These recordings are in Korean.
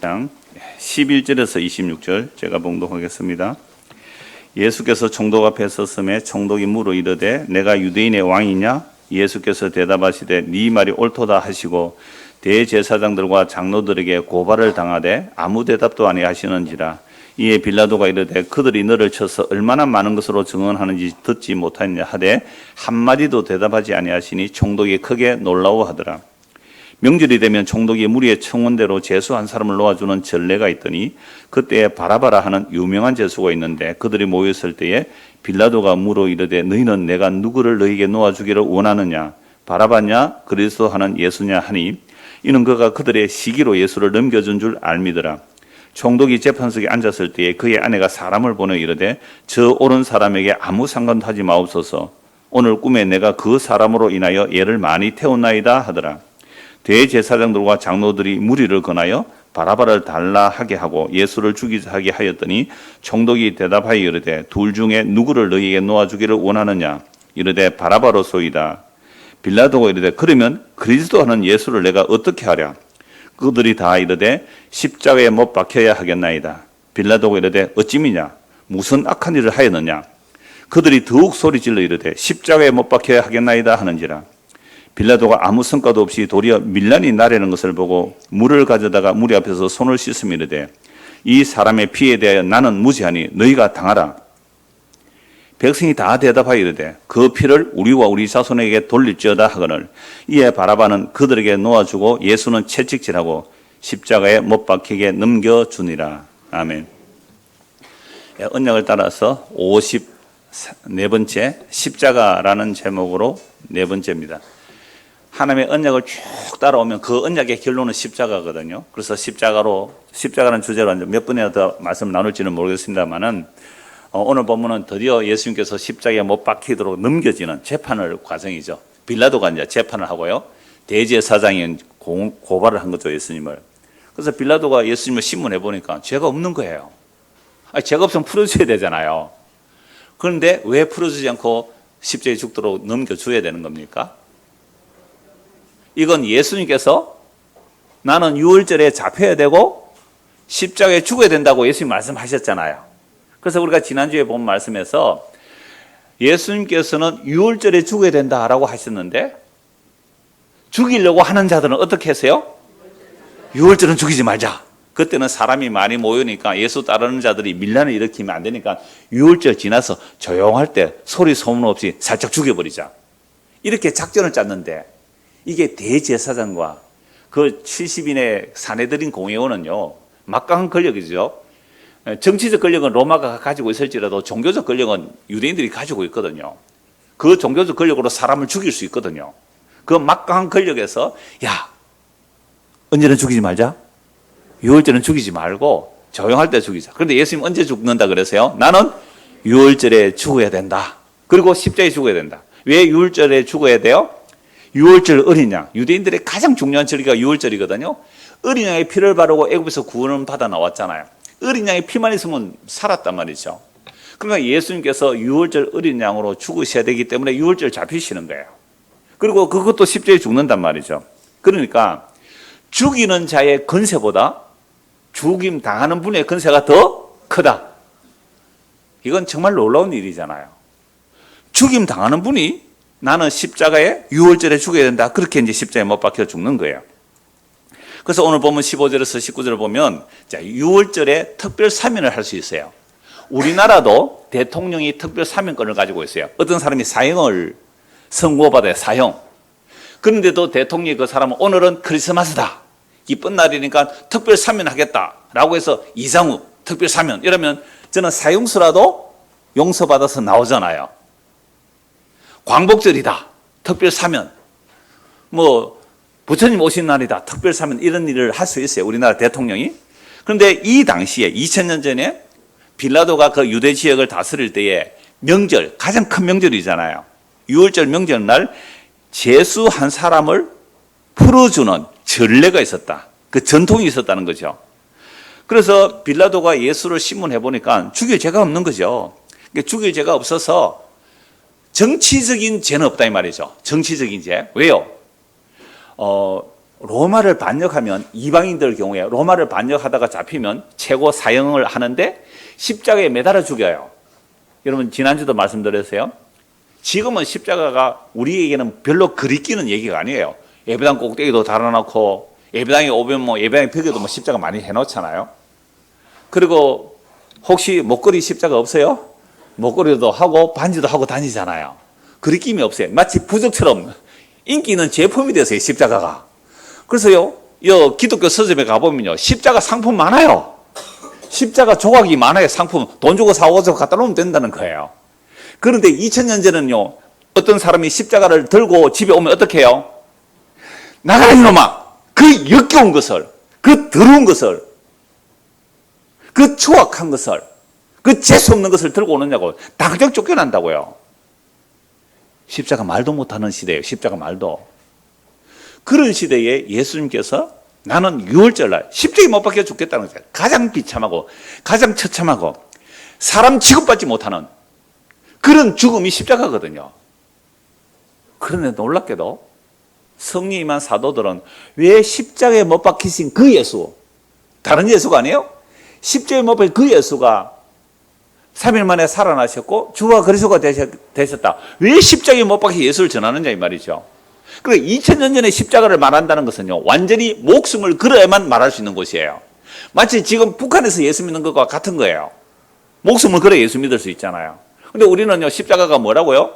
장 11절에서 26절 제가 봉독하겠습니다. 예수께서 총독 앞에 섰음에 총독이 물어 이르되 내가 유대인의 왕이냐? 예수께서 대답하시되 네 말이 옳도다 하시고 대제사장들과 장로들에게 고발을 당하되 아무 대답도 아니하시는지라. 이에 빌라도가 이르되 그들이 너를 쳐서 얼마나 많은 것으로 증언하는지 듣지 못하느냐 하되 한마디도 대답하지 아니하시니 총독이 크게 놀라워하더라. 명절이 되면 총독이 무리의 청원대로 제수 한 사람을 놓아주는 전례가 있더니 그때에 바라바라 하는 유명한 제수가 있는데 그들이 모였을 때에 빌라도가 물어 이르되 너희는 내가 누구를 너희에게 놓아주기를 원하느냐? 바라바냐? 그리스도 하는 예수냐 하니 이는 그가 그들의 시기로 예수를 넘겨준 줄 알미더라. 총독이 재판석에 앉았을 때에 그의 아내가 사람을 보내 이르되 저 옳은 사람에게 아무 상관도 하지 마옵소서. 오늘 꿈에 내가 그 사람으로 인하여 얘를 많이 태웠나이다 하더라. 대제사장들과 장로들이 무리를 권하여 바라바를 달라 하게 하고 예수를 죽이자 하게 하였더니 총독이 대답하여 이르되 둘 중에 누구를 너희에게 놓아주기를 원하느냐? 이르되 바라바로소이다. 빌라도가 이르되 그러면 그리스도 하는 예수를 내가 어떻게 하랴? 그들이 다 이르되 십자가에 못 박혀야 하겠나이다. 빌라도가 이르되 어찌미냐? 무슨 악한 일을 하였느냐? 그들이 더욱 소리질러 이르되 십자가에 못 박혀야 하겠나이다 하는지라. 빌라도가 아무 성과도 없이 도리어 밀란이 나려는 것을 보고 물을 가져다가 무리 앞에서 손을 씻으며 이르되 이 사람의 피에 대하여 나는 무죄하니 너희가 당하라. 백성이 다 대답하여 이르되 그 피를 우리와 우리 자손에게 돌릴지어다 하거늘. 이에 바라바는 그들에게 놓아주고 예수는 채찍질하고 십자가에 못 박히게 넘겨주니라. 아멘. 언약을 따라서 54번째 십자가라는 제목으로 네 번째입니다. 하나님의 언약을 쭉 따라오면 그 언약의 결론은 십자가거든요. 그래서 십자가라는 주제로 몇 번이나 더 말씀 나눌지는 모르겠습니다만은 오늘 본문은 드디어 예수님께서 십자가에 못 박히도록 넘겨지는 재판을 과정이죠. 빌라도가 이제 재판을 하고요. 대제사장이 고발을 한 거죠, 예수님을. 그래서 빌라도가 예수님을 신문해 보니까 죄가 없는 거예요. 아니, 죄가 없으면 풀어줘야 되잖아요. 그런데 왜 풀어주지 않고 십자가에 죽도록 넘겨줘야 되는 겁니까? 이건 예수님께서 나는 유월절에 잡혀야 되고 십자가에 죽어야 된다고 예수님 말씀하셨잖아요. 그래서 우리가 지난주에 본 말씀에서 예수님께서는 유월절에 죽어야 된다라고 하셨는데 죽이려고 하는 자들은 어떻게 했어요? 유월절은 죽이지 말자. 그때는 사람이 많이 모이니까 예수 따르는 자들이 밀란을 일으키면 안 되니까 유월절 지나서 조용할 때 소리 소문 없이 살짝 죽여버리자. 이렇게 작전을 짰는데 이게 대제사장과 그 70인의 사내들인 공회원은요, 막강한 권력이죠. 정치적 권력은 로마가 가지고 있을지라도 종교적 권력은 유대인들이 가지고 있거든요. 그 종교적 권력으로 사람을 죽일 수 있거든요. 그 막강한 권력에서 야, 언제는 죽이지 말자. 6월절은 죽이지 말고 조용할 때 죽이자. 그런데 예수님 언제 죽는다 그러세요? 나는 6월절에 죽어야 된다. 그리고 십자가에 죽어야 된다. 왜 6월절에 죽어야 돼요? 6월절 어린 양, 유대인들의 가장 중요한 절기가 6월절이거든요. 어린 양의 피를 바르고 애굽에서 구원을 받아 나왔잖아요. 어린 양의 피만 있으면 살았단 말이죠. 그러니까 예수님께서 6월절 어린 양으로 죽으셔야 되기 때문에 6월절 잡히시는 거예요. 그리고 그것도 십자가에 죽는단 말이죠. 그러니까 죽이는 자의 건세보다 죽임 당하는 분의 건세가 더 크다. 이건 정말 놀라운 일이잖아요. 죽임 당하는 분이 나는 십자가에 6월절에 죽어야 된다. 그렇게 이제 십자가에 못 박혀 죽는 거예요. 그래서 오늘 보면 15절에서 19절을 보면 6월절에 특별 사면을 할 수 있어요. 우리나라도 대통령이 특별 사면권을 가지고 있어요. 어떤 사람이 사형을 선고받아요. 사형. 그런데도 대통령이 그 사람은 오늘은 크리스마스다. 기쁜 날이니까 특별 사면하겠다라고 해서 이상우 특별 사면 이러면 저는 사형수라도 용서받아서 나오잖아요. 광복절이다. 특별 사면. 부처님 오신 날이다. 특별 사면 이런 일을 할 수 있어요. 우리나라 대통령이. 그런데 이 당시에 2000년 전에 빌라도가 그 유대 지역을 다스릴 때에 명절, 가장 큰 명절이잖아요. 6월절 명절날 제수 한 사람을 풀어주는 전례가 있었다. 그 전통이 있었다는 거죠. 그래서 빌라도가 예수를 신문해 보니까 죽일 죄가 없는 거죠. 죽일 죄가 없어서 정치적인 죄는 없다 이 말이죠. 정치적인 죄. 왜요? 로마를 반역하면 이방인들 경우에 로마를 반역하다가 잡히면 최고 사형을 하는데 십자가에 매달아 죽여요. 여러분 지난주도 말씀드렸어요. 지금은 십자가가 우리에게는 별로 그리 끼는 얘기가 아니에요. 예배당 꼭대기도 달아놓고 예배당에 오면 뭐 예배당 벽에도 뭐 십자가 많이 해놓잖아요. 그리고 혹시 목걸이 십자가 없어요? 목걸이도 하고 반지도 하고 다니잖아요. 그리 끼이 없어요. 마치 부적처럼 인기 있는 제품이 됐어요, 십자가가. 그래서요, 기독교 서점에 가보면요, 십자가 상품 많아요. 십자가 조각이 많아요, 상품. 돈 주고 사오고 갖다 놓으면 된다는 거예요. 그런데 2000년 전에는요, 어떤 사람이 십자가를 들고 집에 오면 어떻게 해요? 나가라 이놈아! 그 역겨운 것을, 그 더러운 것을, 그 추악한 것을, 그 재수 없는 것을 들고 오느냐고 당장 쫓겨난다고요. 십자가 말도 못하는 시대예요. 십자가 말도. 그런 시대에 예수님께서 나는 유월절날 십자가에 못 박혀 죽겠다는 거예요. 가장 비참하고 가장 처참하고 사람 취급받지 못하는 그런 죽음이 십자가거든요. 그런데 놀랍게도 성령이 임한 사도들은 왜 십자가에 못 박히신 그 예수, 다른 예수가 아니에요? 십자가에 못 박힌 그 예수가 3일 만에 살아나셨고 주와 그리스도가 되셨다. 왜 십자가에 못 박혀 예수를 전하느냐 이 말이죠. 그러니까 2000년 전에 십자가를 말한다는 것은요, 완전히 목숨을 걸어야만 말할 수 있는 곳이에요. 마치 지금 북한에서 예수 믿는 것과 같은 거예요. 목숨을 걸어 예수 믿을 수 있잖아요. 근데 우리는요, 십자가가 뭐라고요?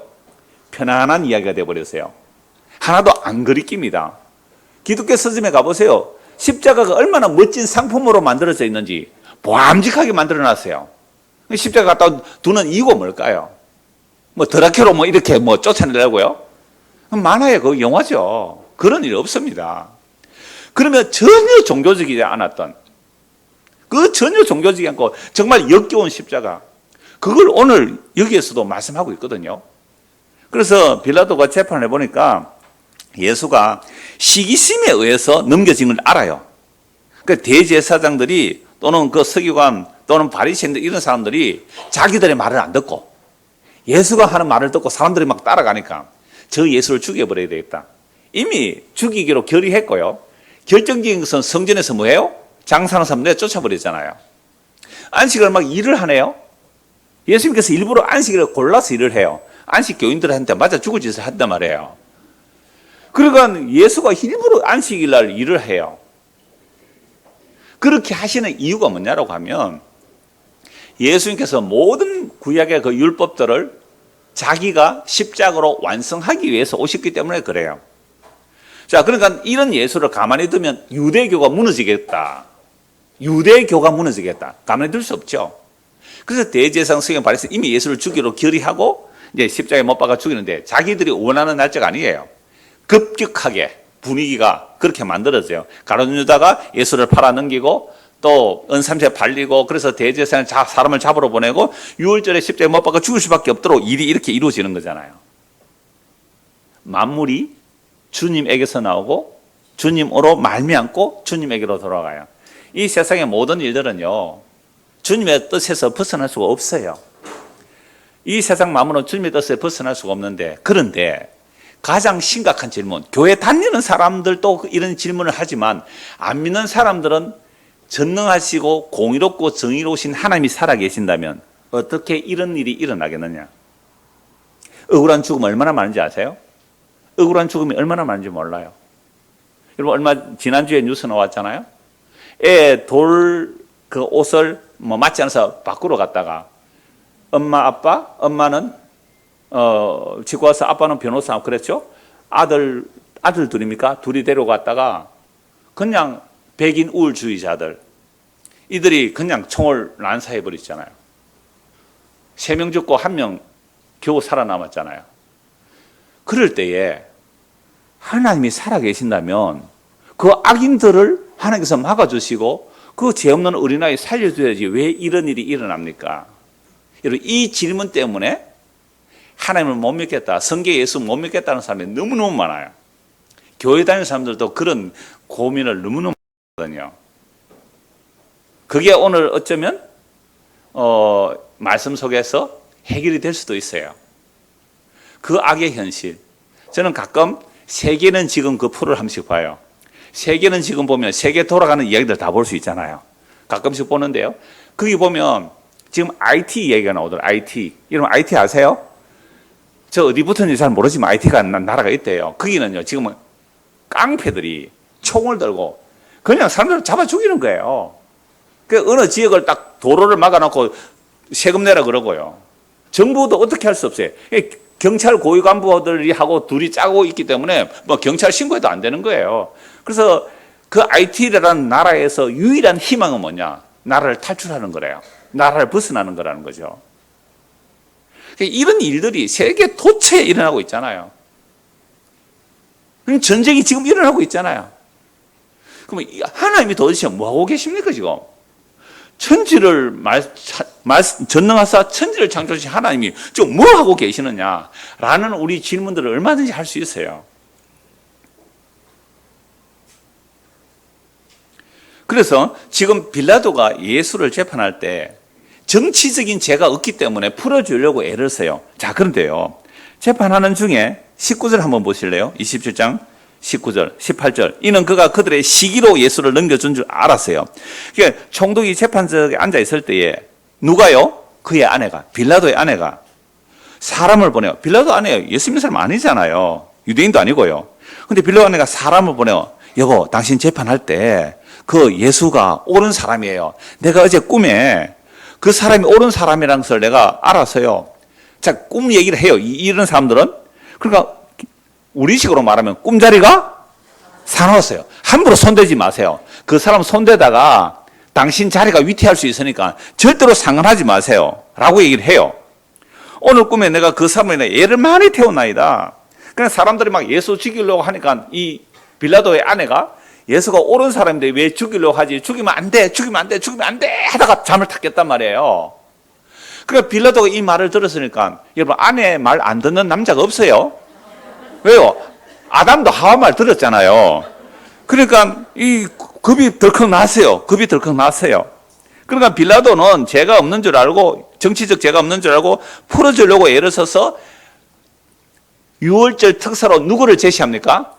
편안한 이야기가 되어버렸어요. 하나도 안 그리낍니다. 기독교 서점에 가보세요. 십자가가 얼마나 멋진 상품으로 만들어져 있는지 보암직하게 만들어놨어요. 십자가 갖다 두는 이유가 뭘까요? 뭐 드라큘라 뭐 이렇게 뭐 쫓아내려고요? 만화의 그 영화죠. 그런 일 없습니다. 그러면 전혀 종교적이지 않았던, 그 전혀 종교적이지 않고 정말 역겨운 십자가, 그걸 오늘 여기에서도 말씀하고 있거든요. 그래서 빌라도가 재판을 해보니까 예수가 시기심에 의해서 넘겨진 걸 알아요. 그 대제사장들이 또는 그 서기관 또는 바리새인들 이런 사람들이 자기들의 말을 안 듣고 예수가 하는 말을 듣고 사람들이 막 따라가니까 저 예수를 죽여버려야 되겠다. 이미 죽이기로 결의했고요. 결정적인 것은 성전에서 뭐예요? 장사하는 사람들 쫓아버렸잖아요. 안식을 막 일을 하네요. 예수님께서 일부러 안식일을 골라서 일을 해요. 안식 교인들한테 맞아 죽을 짓을 한단 말이에요. 그러니까 예수가 일부러 안식일 날 일을 해요. 그렇게 하시는 이유가 뭐냐라고 하면 예수님께서 모든 구약의 그 율법들을 자기가 십자가로 완성하기 위해서 오셨기 때문에 그래요. 자, 그러니까 이런 예수를 가만히 두면 유대교가 무너지겠다. 유대교가 무너지겠다. 가만히 둘 수 없죠. 그래서 대제사장 서기관 바리새인 이미 예수를 죽이로 결의하고 이제 십자가에 못 박아 죽이는데 자기들이 원하는 날짜가 아니에요. 급격하게 분위기가 그렇게 만들어져요. 가룟 유다가 예수를 팔아넘기고 또 은삼세 발리고 그래서 대제사장 사람을 잡으러 보내고 6월절에 십자가에 못 박아 죽을 수밖에 없도록 일이 이렇게 이루어지는 거잖아요. 만물이 주님에게서 나오고 주님으로 말미암고 주님에게로 돌아가요. 이 세상의 모든 일들은요, 주님의 뜻에서 벗어날 수가 없어요. 이 세상 만물은 주님의 뜻에 벗어날 수가 없는데, 그런데 가장 심각한 질문, 교회 다니는 사람들도 이런 질문을 하지만 안 믿는 사람들은 전능하시고 공의롭고 정의로우신 하나님이 살아계신다면 어떻게 이런 일이 일어나겠느냐? 억울한 죽음 얼마나 많은지 아세요? 억울한 죽음이 얼마나 많은지 몰라요. 여러분 지난주에 뉴스 나왔잖아요. 애 돌 그 옷을 뭐 맞지 않아서 밖으로 갔다가 엄마 아빠, 엄마는 치고 와서 아빠는 변호사 그랬죠. 아들 둘입니까? 둘이 데려갔다가 그냥 백인 우울주의자들 이들이 그냥 총을 난사해 버리잖아요. 3명 죽고 1명 겨우 살아남았잖아요. 그럴 때에 하나님이 살아계신다면 그 악인들을 하나님께서 막아주시고 그 죄 없는 어린아이 살려줘야지 왜 이런 일이 일어납니까? 여러분, 이 질문 때문에 하나님을 못 믿겠다, 성경 예수 못 믿겠다는 사람이 너무너무 많아요. 교회 다니는 사람들도 그런 고민을 너무너무 하거든요. 그게 오늘 어쩌면 말씀 속에서 해결이 될 수도 있어요. 그 악의 현실. 저는 가끔 세계는 지금 그 프로를 한 번씩 봐요. 세계는 지금 보면 세계 돌아가는 이야기들 다 볼 수 있잖아요. 가끔씩 보는데요. 거기 보면 지금 IT 이야기가 나오더라고요. IT. 여러분 IT 아세요? 저 어디 붙었는지 잘 모르지만 IT가 나라가 있대요. 거기는요, 지금은 깡패들이 총을 들고 그냥 사람들을 잡아 죽이는 거예요. 그 어느 지역을 딱 도로를 막아놓고 세금 내라 그러고요. 정부도 어떻게 할 수 없어요. 경찰 고위 간부들이 하고 둘이 짜고 있기 때문에 뭐 경찰 신고해도 안 되는 거예요. 그래서 그 IT라는 나라에서 유일한 희망은 뭐냐? 나라를 탈출하는 거래요. 나라를 벗어나는 거라는 거죠. 이런 일들이 세계 도처에 일어나고 있잖아요. 전쟁이 지금 일어나고 있잖아요. 그럼 하나님이 도대체 뭐하고 계십니까 지금? 천지를 전능하사 천지를 창조하신 하나님이 지금 뭐 하고 계시느냐라는 우리 질문들을 얼마든지 할 수 있어요. 그래서 지금 빌라도가 예수를 재판할 때 정치적인 죄가 없기 때문에 풀어주려고 애를 써요. 자, 그런데요, 재판하는 중에 19절 한번 보실래요? 27장 19절, 18절. 이는 그가 그들의 시기로 예수를 넘겨준 줄 알았어요. 그러니까 총독이 재판석에 앉아 있을 때에 누가요? 그의 아내가, 빌라도의 아내가 사람을 보내요. 빌라도 아내요. 예수 믿는 사람 아니잖아요. 유대인도 아니고요. 근데 빌라도 아내가 사람을 보내요. 여보, 당신 재판할 때 그 예수가 옳은 사람이에요. 내가 어제 꿈에 그 사람이 옳은 사람이라는 것을 내가 알아서요. 자, 꿈 얘기를 해요. 이런 사람들은. 그러니까 우리식으로 말하면 꿈자리가 사나웠어요. 함부로 손대지 마세요. 그 사람 손대다가 당신 자리가 위태할 수 있으니까 절대로 상관하지 마세요. 라고 얘기를 해요. 오늘 꿈에 내가 그 사람에게 애를 많이 태웠나이다. 그냥 사람들이 막 예수 죽이려고 하니까 이 빌라도의 아내가 예수가 옳은 사람인데 왜 죽이려고 하지? 죽이면 안 돼, 죽이면 안 돼, 죽이면 안 돼 하다가 잠을 탁 깼단 말이에요. 그러니까 빌라도가 이 말을 들었으니까 여러분, 아내 말 안 듣는 남자가 없어요. 왜요? 아담도 하와 말 들었잖아요. 그러니까 이 겁이 덜컥 났어요. 겁이 덜컥 났어요. 그러니까 빌라도는 죄가 없는 줄 알고, 정치적 죄가 없는 줄 알고 풀어주려고 애를 써서 유월절 특사로 누구를 제시합니까?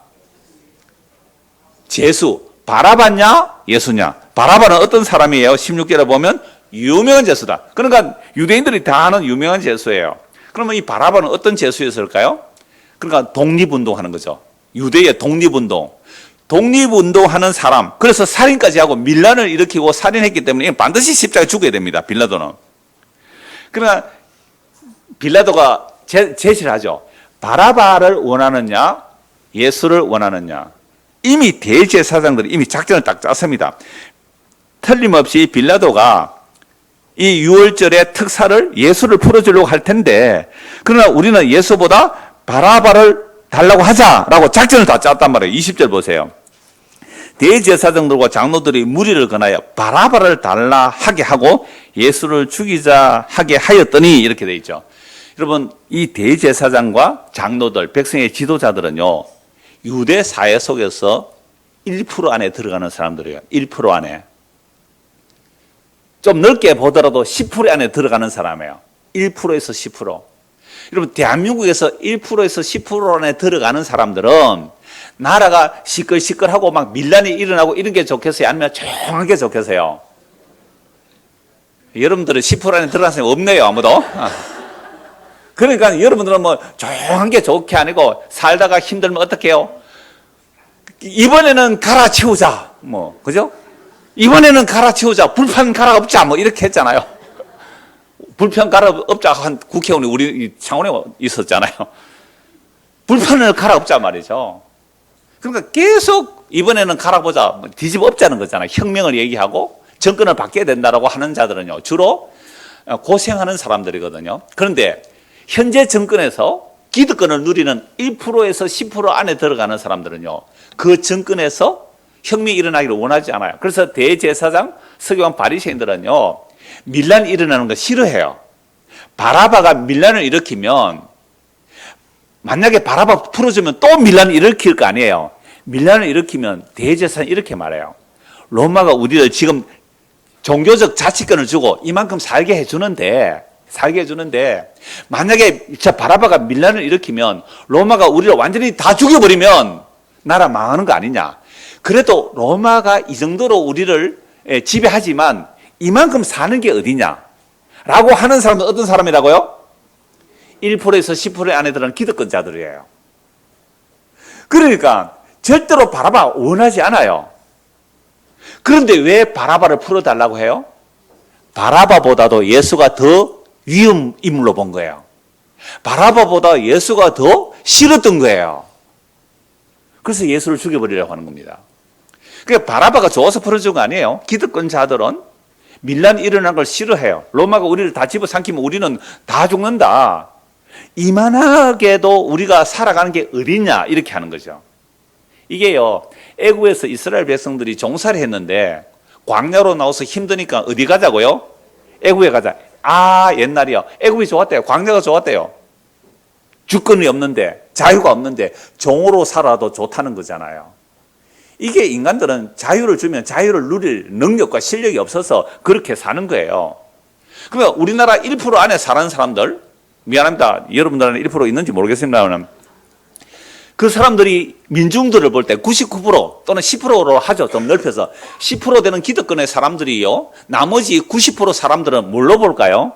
제수. 바라바냐 예수냐? 바라바는 어떤 사람이에요? 16절에 보면 유명한 제수다. 그러니까 유대인들이 다 아는 유명한 제수예요. 그러면 이 바라바는 어떤 제수였을까요? 그러니까 독립운동하는 거죠. 유대의 독립운동. 독립운동하는 사람. 그래서 살인까지 하고 밀란을 일으키고 살인했기 때문에 반드시 십자가에 죽어야 됩니다. 빌라도는. 그러나 빌라도가 제시를 하죠. 바라바를 원하느냐, 예수를 원하느냐. 이미 대제사장들이 이미 작전을 딱 짰습니다. 틀림없이 빌라도가 이 유월절의 특사를 예수를 풀어주려고 할 텐데, 그러나 우리는 예수보다 바라바를 달라고 하자라고 작전을 다 짰단 말이에요. 20절 보세요. 대제사장들과 장로들이 무리를 권하여 바라바를 달라 하게 하고 예수를 죽이자 하게 하였더니, 이렇게 돼 있죠. 여러분, 이 대제사장과 장로들, 백성의 지도자들은요, 유대 사회 속에서 1% 안에 들어가는 사람들이에요. 1% 안에. 좀 넓게 보더라도 10% 안에 들어가는 사람이에요. 1%에서 10%. 여러분, 대한민국에서 1%에서 10% 안에 들어가는 사람들은 나라가 시끌시끌하고 막 밀란이 일어나고 이런 게 좋겠어요? 아니면 조용하게 좋겠어요? 여러분들은 10% 안에 들어가는 사람이 없네요, 아무도. 그러니까 여러분들은 뭐 조용한 게 좋은 게 아니고 살다가 힘들면 어떻게 해요? 이번에는 갈아치우자. 뭐, 그죠? 이번에는 갈아치우자. 불판 갈아엎자. 뭐 이렇게 했잖아요. 불판 갈아엎자 한 국회의원이 우리 창원에 있었잖아요. 불판을 갈아엎자 말이죠. 그러니까 계속 이번에는 갈아보자. 뒤집어 엎자는 거잖아요. 혁명을 얘기하고 정권을 바뀌어야 된다라고 하는 자들은요, 주로 고생하는 사람들이거든요. 그런데 현재 정권에서 기득권을 누리는 1%에서 10% 안에 들어가는 사람들은요, 그 정권에서 혁명이 일어나기를 원하지 않아요. 그래서 대제사장, 서기관, 바리새인들은요, 밀란이 일어나는 거 싫어해요. 바라바가 밀란을 일으키면, 만약에 바라바 풀어주면 또 밀란을 일으킬 거 아니에요. 밀란을 일으키면 대제사장이 이렇게 말해요. 로마가 우리를 지금 종교적 자치권을 주고 이만큼 살게 해주는데 만약에 저 바라바가 밀란을 일으키면 로마가 우리를 완전히 다 죽여버리면 나라 망하는 거 아니냐. 그래도 로마가 이 정도로 우리를 지배하지만 이만큼 사는 게 어디냐? 라고 하는 사람은 어떤 사람이라고요? 1%에서 10% 안에 들어가는 기득권자들이에요. 그러니까 절대로 바라바 원하지 않아요. 그런데 왜 바라바를 풀어달라고 해요? 바라바보다도 예수가 더 위험 인물로 본 거예요. 바라바보다 예수가 더 싫었던 거예요. 그래서 예수를 죽여버리려고 하는 겁니다. 그러니까 바라바가 좋아서 풀어준 거 아니에요. 기득권자들은 밀란이 일어난 걸 싫어해요. 로마가 우리를 다 집어삼키면 우리는 다 죽는다. 이만하게도 우리가 살아가는 게 어디냐 이렇게 하는 거죠. 이게요, 애굽에서 이스라엘 백성들이 종살이 했는데 광야로 나와서 힘드니까 어디 가자고요? 애굽에 가자. 아, 옛날이요. 애굽이 좋았대요. 광야가 좋았대요. 주권이 없는데, 자유가 없는데 종으로 살아도 좋다는 거잖아요. 이게 인간들은 자유를 주면 자유를 누릴 능력과 실력이 없어서 그렇게 사는 거예요. 그러면 우리나라 1% 안에 사는 사람들, 미안합니다. 여러분들 안에 1% 있는지 모르겠습니다만, 그 사람들이 민중들을 볼 때 99% 또는 10%로 하죠. 좀 넓혀서. 10% 되는 기득권의 사람들이요, 나머지 90% 사람들은 뭘로 볼까요?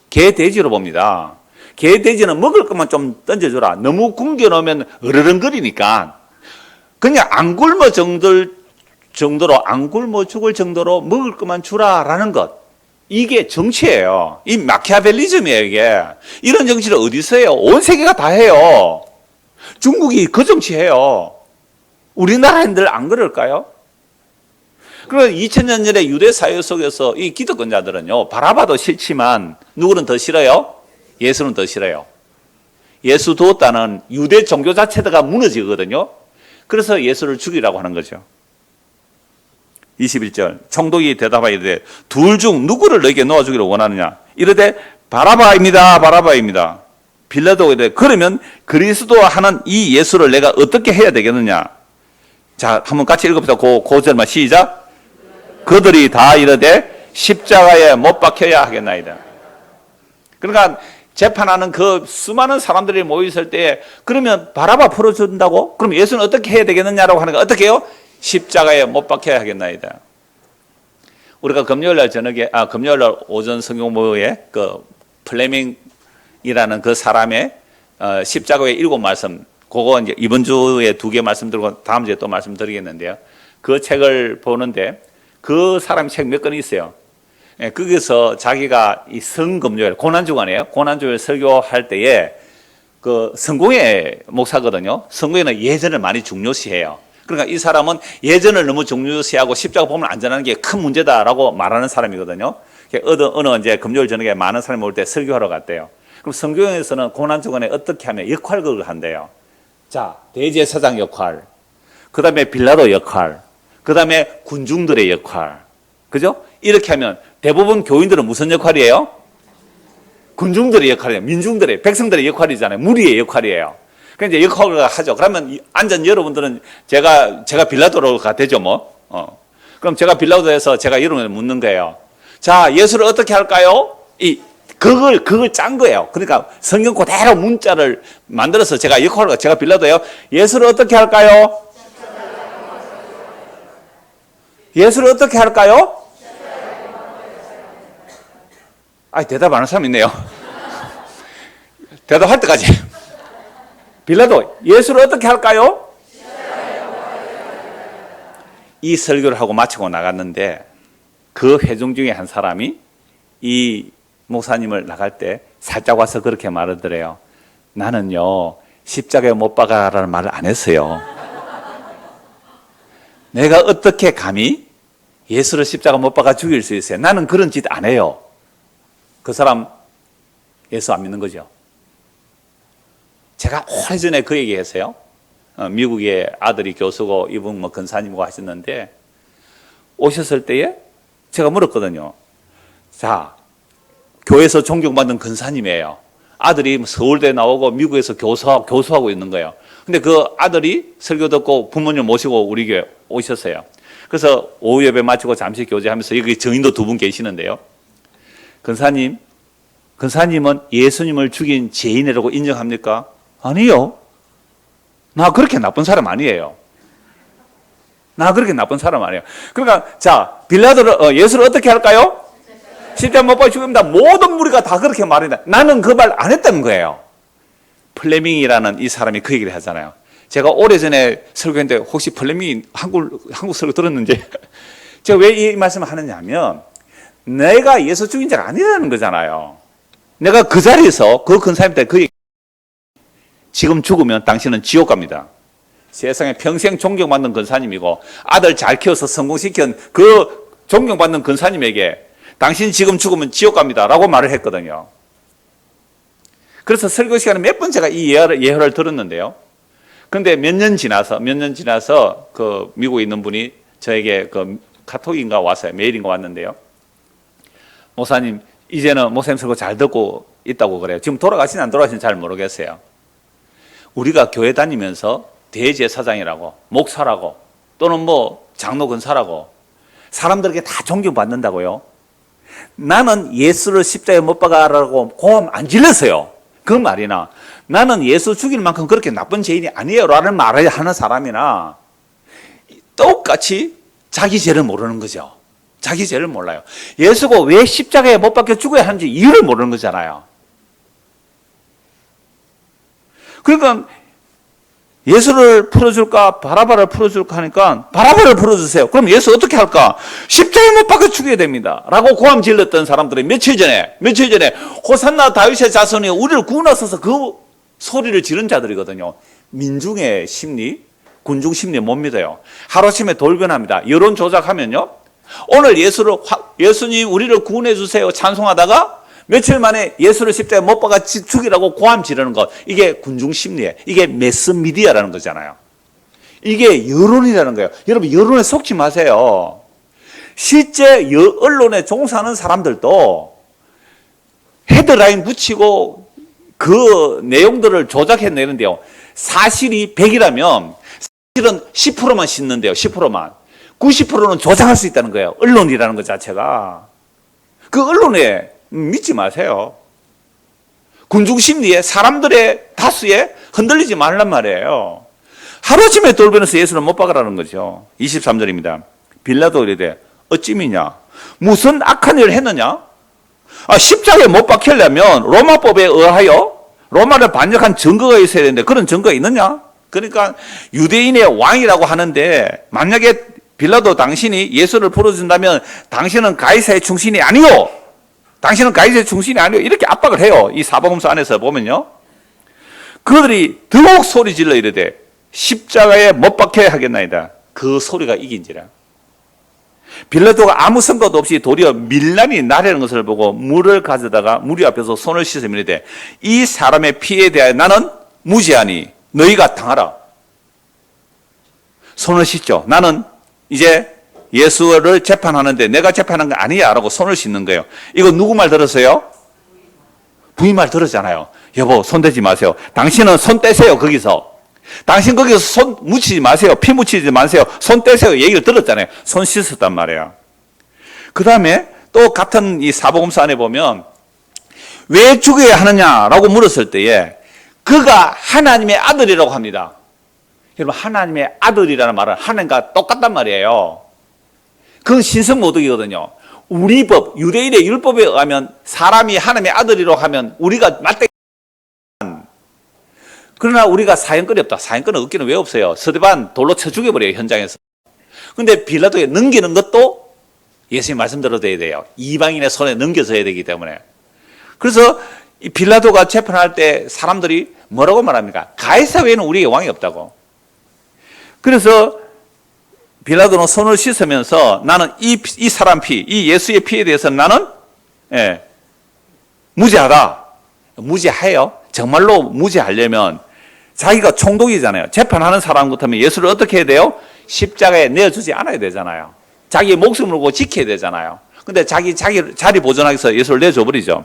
개, 돼지로 봅니다. 개, 돼지는 먹을 것만 좀 던져주라. 너무 굶겨놓으면 으르렁거리니까 그냥 안 굶어 정도로, 안 굶어 죽을 정도로 먹을 것만 주라라는 것. 이게 정치예요. 이 마키아벨리즘이에요, 이게. 이런 정치를 어디서 해요? 온 세계가 다 해요. 중국이 그 정치해요. 우리나라인들 안 그럴까요? 그리고 2000년 전에 유대 사회 속에서 이 기득권자들은요, 바라바도 싫지만 누구는 더 싫어요? 예수는 더 싫어요. 예수 두었다는 유대 종교 자체가 무너지거든요. 그래서 예수를 죽이라고 하는 거죠. 21절 총독이 대답하여 이르되 둘 중 누구를 너에게 놓아주기를 원하느냐? 이르되 바라바입니다. 바라바입니다. 빌라도가 이르되 그러면 그리스도 하는 이 예수를 내가 어떻게 해야 되겠느냐? 자, 한번 같이 읽어보자. 그 절만 시작. 그들이 다 이르되 십자가에 못 박혀야 하겠나이다. 그러니까 재판하는 그 수많은 사람들이 모여있을 때 그러면 바라바 풀어준다고? 그럼 예수는 어떻게 해야 되겠느냐라고 하는 거 어떻게 해요? 십자가에 못 박혀야 하겠나이다. 우리가 금요일날 저녁에, 금요일날 오전 성경 모여에 그 플레밍이라는 그 사람의 십자가의 7말씀, 그거 이제 이번 주에 2개 말씀드리고 다음 주에 또 말씀드리겠는데요. 그 책을 보는데 그 사람 책 몇 권 있어요. 예, 거기서 자기가 이 성금요일, 고난주간이에요. 고난주일 설교할 때에 그 성공회 목사거든요. 성공회는 예전을 많이 중요시해요. 그러니까 이 사람은 예전을 너무 중요시하고 십자가 보면 안전하는 게 큰 문제다라고 말하는 사람이거든요. 어느 이제 금요일 저녁에 많은 사람이 올 때 설교하러 갔대요. 그럼 성경에서는 고난주간에 어떻게 하면 역할극을 한대요. 자, 대제사장 역할, 그 다음에 빌라도 역할, 그 다음에 군중들의 역할. 그죠? 이렇게 하면 대부분 교인들은 무슨 역할이에요? 군중들의 역할이에요. 민중들의, 백성들의 역할이잖아요. 무리의 역할이에요. 그러니까 이제 역할을 하죠. 그러면 앉은 여러분들은 제가 빌라도가 되죠, 뭐. 그럼 제가 빌라도에서 제가 여러분을 묻는 거예요. 자, 예수를 어떻게 할까요? 그걸 짠 거예요. 그러니까 성경 그대로 문자를 만들어서 제가 제가 빌라도예요. 예수를 어떻게 할까요? 예수를 어떻게 할까요? 대답 안 하는 사람 있네요. 대답할 때까지. 빌라도, 예수를 어떻게 할까요? 이 설교를 하고 마치고 나갔는데 그 회중 중에 한 사람이 이 목사님을 나갈 때 살짝 와서 그렇게 말하더래요. 나는요, 십자가에 못 박아라는 말을 안 했어요. 내가 어떻게 감히 예수를 십자가 못 박아 죽일 수 있어요? 나는 그런 짓 안 해요. 그 사람 예수 안 믿는 거죠. 제가 오래전에 그 얘기 했어요. 미국의 아들이 교수고 이분 뭐 근사님이고 하셨는데 오셨을 때에 제가 물었거든요. 자, 교회에서 존경받는 근사님이에요. 아들이 서울대 나오고 미국에서 교수하고 있는 거예요. 근데 그 아들이 설교 듣고 부모님 모시고 우리 교회 오셨어요. 그래서 오후 예배 마치고 잠시 교제하면서 여기 정인도 2분 계시는데요. 근사님은 예수님을 죽인 죄인이라고 인정합니까? 아니요. 나 그렇게 나쁜 사람 아니에요. 나 그렇게 나쁜 사람 아니에요. 그러니까 자, 예수를 어떻게 할까요? 십자가 못 박아 죽입니다. 모든 무리가 다 그렇게 말한다. 나는 그 말 안 했던 거예요. 플레밍이라는 이 사람이 그 얘기를 하잖아요. 제가 오래전에 설교했는데 혹시 플레밍이 한국 설교 들었는지 제가 왜 이 말씀을 하느냐 하면 내가 예수 죽인 자가 아니라는 거잖아요. 내가 그 자리에서 그 근사님한테 그 얘기, 지금 죽으면 당신은 지옥 갑니다. 세상에 평생 존경받는 근사님이고 아들 잘 키워서 성공시킨 그 존경받는 근사님에게 당신 지금 죽으면 지옥 갑니다 라고 말을 했거든요. 그래서 설교 시간에 몇 번 제가 이 예언을 들었는데요. 근데 몇 년 지나서 그 미국에 있는 분이 저에게 그 카톡인가 왔어요. 메일인가 왔는데요. 목사님, 이제는 목사님 설교 잘 듣고 있다고 그래요. 지금 돌아가시나 안 돌아가시는지 잘 모르겠어요. 우리가 교회 다니면서 대제사장이라고, 목사라고, 또는 뭐 장로 근사라고 사람들에게 다 존경받는다고요. 나는 예수를 십자가에 못 박아라고 고함 안 질렀어요. 그 말이나 나는 예수 죽일 만큼 그렇게 나쁜 죄인이 아니에요 라는 말을 하는 사람이나 똑같이 자기 죄를 모르는 거죠. 자기 죄를 몰라요. 예수가 왜 십자가에 못 박혀 죽어야 하는지 이유를 모르는 거잖아요. 그러니까 예수를 풀어줄까 바라바를 풀어줄까 하니까 바라바를 풀어주세요. 그럼 예수 어떻게 할까? 십자가에 못 박혀 죽여야 됩니다 라고 고함 질렀던 사람들이 며칠 전에 호산나 다윗의 자손이 우리를 구원하소서 그 소리를 지른 자들이거든요. 민중의 심리, 군중 심리 못 믿어요. 하루아침에 돌변합니다. 여론 조작하면요, 오늘 예수님 우리를 구원해 주세요 찬송하다가 며칠 만에 예수를 십자가에 못 박아 죽이라고 고함 지르는 것, 이게 군중 심리예요. 이게 매스미디어라는 거잖아요. 이게 여론이라는 거예요. 여러분, 여론에 속지 마세요. 실제 언론에 종사하는 사람들도 헤드라인 붙이고 그 내용들을 조작해내는데요, 사실이 100이라면 사실은 10%만 싣는데요. 10%만. 90%는 조작할 수 있다는 거예요. 언론이라는 것 자체가. 그 언론에 믿지 마세요. 군중 심리에 사람들의 다수에 흔들리지 말란 말이에요. 하루아침에 돌변해서 예수를 못 박으라는 거죠. 23절입니다. 빌라도 이르되 어찌미냐? 무슨 악한 일을 했느냐? 십자가에 못 박히려면 로마법에 의하여 로마를 반역한 증거가 있어야 되는데 그런 증거가 있느냐? 그러니까 유대인의 왕이라고 하는데 만약에 빌라도 당신이 예수를 풀어준다면 당신은 가이사의 충신이 아니요. 당신은 가이사의 충신이 아니요. 이렇게 압박을 해요. 이 사복음서 안에서 보면요. 그들이 더욱 소리 질러 이르되 십자가에 못 박혀야 하겠나이다. 그 소리가 이긴지라. 빌라도가 아무 선거도 없이 도리어 밀란이 나려는 것을 보고 물을 가져다가 무리 앞에서 손을 씻으며 이르되 이 사람의 피에 대하여 나는 무죄하니 너희가 당하라. 손을 씻죠. 나는 이제 예수를 재판하는데 내가 재판한 거 아니야 라고 손을 씻는 거예요. 이거 누구 말 들었어요? 부인 말 들었잖아요. 여보, 손 대지 마세요. 당신은 손 떼세요. 거기서. 당신 거기서 손 묻히지 마세요. 피 묻히지 마세요. 손 떼세요. 얘기를 들었잖아요. 손 씻었단 말이에요. 그 다음에 또 같은 이 사복음서 안에 보면 왜 죽여야 하느냐라고 물었을 때에 그가 하나님의 아들이라고 합니다. 여러분, 하나님의 아들이라는 말은 하나님과 똑같단 말이에요. 그건 신성모독이거든요. 우리 법, 유대인의 율법에 의하면 사람이 하나님의 아들이라고 하면 우리가 맞대. 그러나 우리가 사형권이 없다. 사형권은 없기는 왜 없어요? 스데반 돌로 쳐 죽여버려요, 현장에서. 근데 빌라도에 넘기는 것도 예수님 말씀대로 돼야 돼요. 이방인의 손에 넘겨져야 되기 때문에. 그래서 이 빌라도가 재판할 때 사람들이 뭐라고 말합니까? 가이사 외에는 우리에게 왕이 없다고. 그래서 빌라도는 손을 씻으면서 나는 이 사람 피, 이 예수의 피에 대해서 나는 무죄하다. 무죄해요. 정말로 무죄하려면 자기가 총독이잖아요. 재판하는 사람 같으면 예수를 어떻게 해야 돼요? 십자가에 내어주지 않아야 되잖아요. 자기의 목숨을 걸고 지켜야 되잖아요. 근데 자기 자리 보존하기 위해서 예수를 내줘버리죠.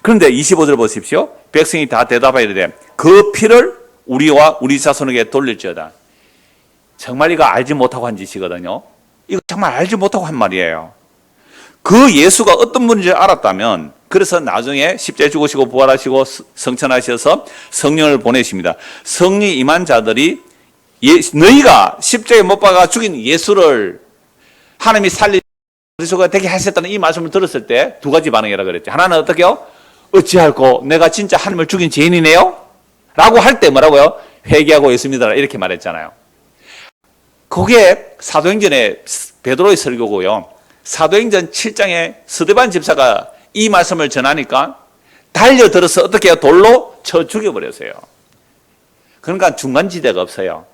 그런데 25절 보십시오. 백성이 다 대답하여 이르되 그 피를 우리와 우리 자손에게 돌릴지어다. 정말 이거 알지 못하고 한 짓이거든요. 이거 정말 알지 못하고 한 말이에요. 그 예수가 어떤 분인지 알았다면 그래서 나중에 십자가에 죽으시고 부활하시고 성천하셔서 성령을 보내십니다. 성령 임한 자들이 너희가 십자가에 못 박아 죽인 예수를 하나님이 살린 그리스도가 되게 하셨다는 이 말씀을 들었을 때 두 가지 반응이라 그랬죠. 하나는 어떻게요? 어찌할꼬 내가 진짜 하나님을 죽인 죄인이네요? 라고 할 때 뭐라고요? 회개하고 예수 믿어라 이렇게 말했잖아요. 그게 사도행전의 베드로의 설교고요. 사도행전 7장에 스데반 집사가 이 말씀을 전하니까 달려들어서 어떻게 해요? 돌로 쳐 죽여버렸어요. 그러니까 중간지대가 없어요.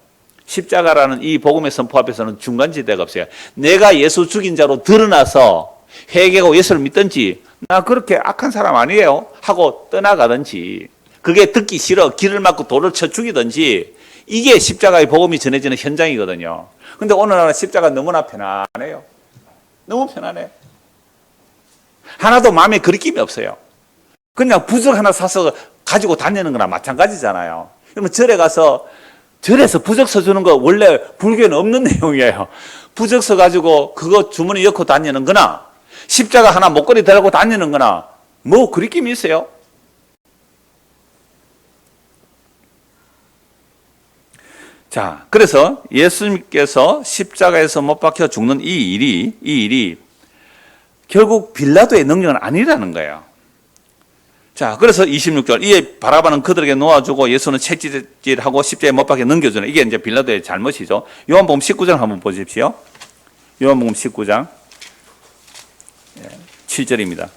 십자가라는 이 복음의 선포 앞에서는 중간지대가 없어요. 내가 예수 죽인 자로 드러나서 회개하고 예수를 믿든지 나 그렇게 악한 사람 아니에요 하고 떠나가든지 그게 듣기 싫어 길을 막고 돌을 쳐 죽이든지 이게 십자가의 복음이 전해지는 현장이거든요. 근데 오늘날은 십자가 너무나 편안해요. 너무 편안해. 하나도 마음에 그리낌이 없어요. 그냥 부적 하나 사서 가지고 다니는 거나 마찬가지잖아요. 그러면 절에 가서 절에서 부적 써주는 거 원래 불교에는 없는 내용이에요. 부적 써가지고 그거 주머니 넣고 다니는 거나 십자가 하나 목걸이 달고 다니는 거나 뭐 그리낌이 있어요. 자, 그래서 예수님께서 십자가에서 못 박혀 죽는 이 일이 결국 빌라도의 능력은 아니라는 거예요. 자, 그래서 26절 이에 바라바는 그들에게 놓아주고 예수는 채찍질하고 십자가에 못 박혀 넘겨주는 이게 이제 빌라도의 잘못이죠. 요한복음 19장 한번 보십시오. 요한복음 19장 7절입니다.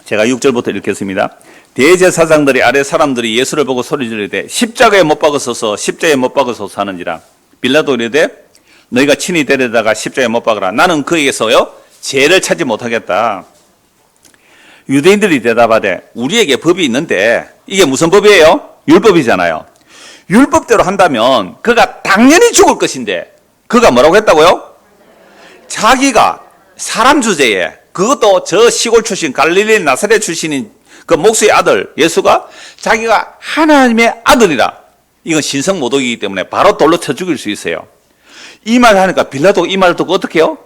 제가 6절부터 읽겠습니다. 대제사장들이 아래 사람들이 예수를 보고 소리 지르되 십자가에 못 박으소서 십자가에 못 박으소서 하는지라. 빌라도 이르되 너희가 친히 데려다가 십자가에 못 박으라. 나는 그에게서요 죄를 찾지 못하겠다. 유대인들이 대답하되 우리에게 법이 있는데 이게 무슨 법이에요? 율법이잖아요. 율법대로 한다면 그가 당연히 죽을 것인데 그가 뭐라고 했다고요? 자기가 사람 주제에 그것도 저 시골 출신 갈릴리 나사렛 출신인 그 목수의 아들 예수가 자기가 하나님의 아들이라. 이건 신성모독이기 때문에 바로 돌로 쳐 죽일 수 있어요. 이 말 하니까 빌라도가 이 말을 듣고 어떻게 해요?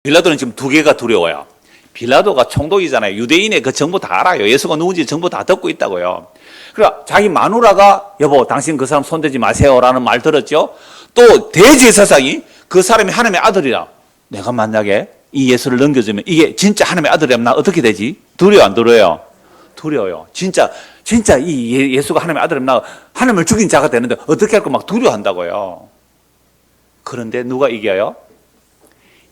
빌라도는 지금 두 개가 두려워요. 빌라도가 총독이잖아요. 유대인의 그 정보 다 알아요. 예수가 누군지 정보 다 듣고 있다고요. 그러니까 자기 마누라가 여보 당신 그 사람 손대지 마세요라는 말 들었죠. 또 대제사장이 그 사람이 하나님의 아들이라. 내가 만약에 이 예수를 넘겨주면 이게 진짜 하나님의 아들이라면 나 어떻게 되지? 두려워 안 두려워요? 두려워요. 진짜 이 예수가 하나님의 아들이라면 나 하나님을 죽인 자가 되는데 어떻게 할까 막 두려워한다고요. 그런데 누가 이겨요?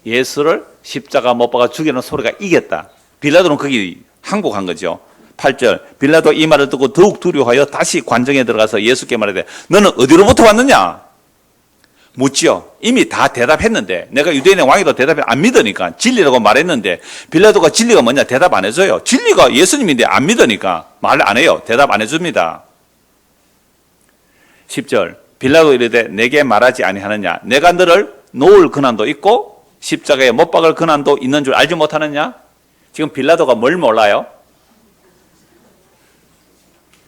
예수를 십자가 못 박아 죽이는 소리가 이겼다. 빌라도는 거기 항복한 거죠. 8절 빌라도 이 말을 듣고 더욱 두려워하여 다시 관정에 들어가서 예수께 말하되 너는 어디로부터 왔느냐? 묻지요. 이미 다 대답했는데 내가 유대인의 왕이라도 대답해 안 믿으니까 진리라고 말했는데 빌라도가 진리가 뭐냐 대답 안 해줘요. 진리가 예수님인데 안 믿으니까 말 안 해요. 대답 안 해줍니다. 10절 빌라도 이르되 내게 말하지 아니하느냐 내가 너를 놓을 근한도 있고 십자가에 못 박을 근한도 있는 줄 알지 못하느냐? 지금 빌라도가 뭘 몰라요?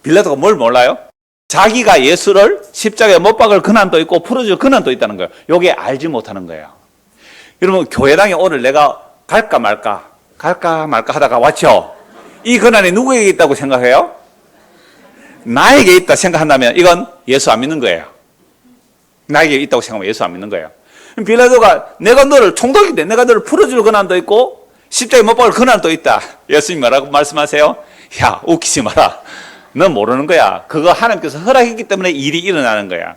빌라도가 뭘 몰라요? 자기가 예수를 십자가에 못 박을 근한도 있고 풀어줄 근한도 있다는 거예요. 이게 알지 못하는 거예요. 여러분 교회당에 오늘 내가 갈까 말까 하다가 왔죠. 이 근한이 누구에게 있다고 생각해요? 나에게 있다 생각한다면 이건 예수 안 믿는 거예요. 나에게 있다고 생각하면 예수 안 믿는 거예요. 빌라도가 내가 너를 총독인데 내가 너를 풀어줄 근한도 있고 십자가에 못 박을 근한도 있다. 예수님 뭐라고 말씀하세요? 야 웃기지 마라. 넌 모르는 거야. 그거 하나님께서 허락했기 때문에 일이 일어나는 거야.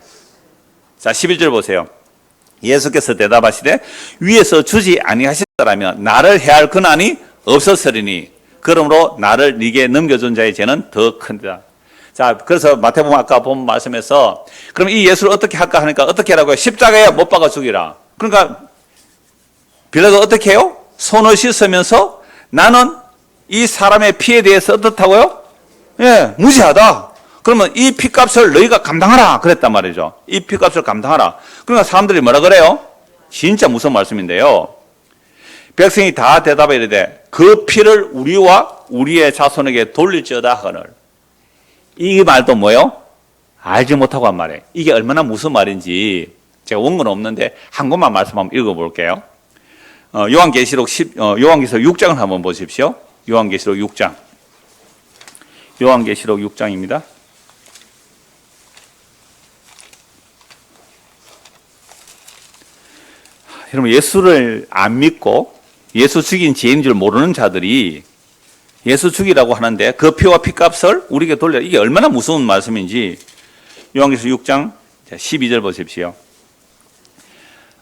자 11절 보세요. 예수께서 대답하시되 위에서 주지 아니하셨더라면 나를 해할 근한이 없었으리니 그러므로 나를 네게 넘겨준 자의 죄는 더 큰다. 자 그래서 마태복음 아까 본 말씀에서 그럼 이 예수를 어떻게 할까 하니까 어떻게 하라고요? 십자가에 못 박아 죽이라. 그러니까 빌라도 어떻게 해요? 손을 씻으면서 나는 이 사람의 피에 대해서 어떻다고요? 예, 무지하다. 그러면 이 피값을 너희가 감당하라 그랬단 말이죠. 이 피값을 감당하라. 그러니까 사람들이 뭐라 그래요? 진짜 무서운 말씀인데요. 백성이 다 대답해 이르되 그 피를 우리와 우리의 자손에게 돌릴지어다 하거늘. 이 말도 뭐예요? 알지 못하고 한 말이에요. 이게 얼마나 무슨 말인지 제가 원고는 없는데 한 곳만 말씀 한번 읽어볼게요. 요한계시록 6장을 한번 보십시오. 요한계시록 6장. 요한계시록 6장입니다. 여러분, 예수를 안 믿고 예수 죽인 죄인 줄 모르는 자들이 예수 죽이라고 하는데 그 피와 피값을 우리에게 돌려. 이게 얼마나 무서운 말씀인지. 요한계시록 6장 12절 보십시오.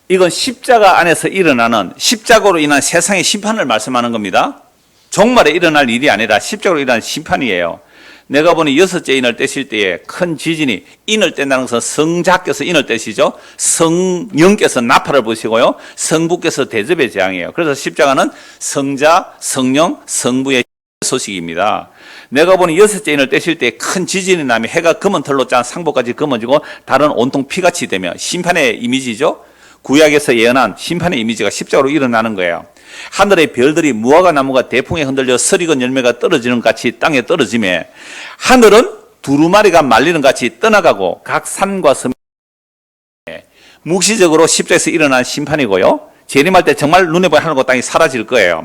이건 십자가 안에서 일어나는, 십자가로 인한 세상의 심판을 말씀하는 겁니다. 종말에 일어날 일이 아니라 십자가로 일어난 심판이에요. 내가 보니 6째 인을 떼실 때에 큰 지진이, 인을 뗀다는 것은 성자께서 인을 떼시죠. 성령께서 나팔을 부시고요. 성부께서 대접의 재앙이에요. 그래서 십자가는 성자, 성령, 성부의 소식입니다. 내가 보니 6째 인을 떼실 때 큰 지진이 나며 해가 검은 털로 짠 상복까지 검어지고 달은 온통 피같이 되며, 심판의 이미지죠. 구약에서 예언한 심판의 이미지가 십자가로 일어나는 거예요. 하늘의 별들이 무화과 나무가 대풍에 흔들려 설익은 열매가 떨어지는 같이 땅에 떨어지며, 하늘은 두루마리가 말리는 같이 떠나가고 각 산과 섬, 묵시적으로 십자가에서 일어난 심판이고요. 재림할 때 정말 눈에 보이는 하늘과 땅이 사라질 거예요.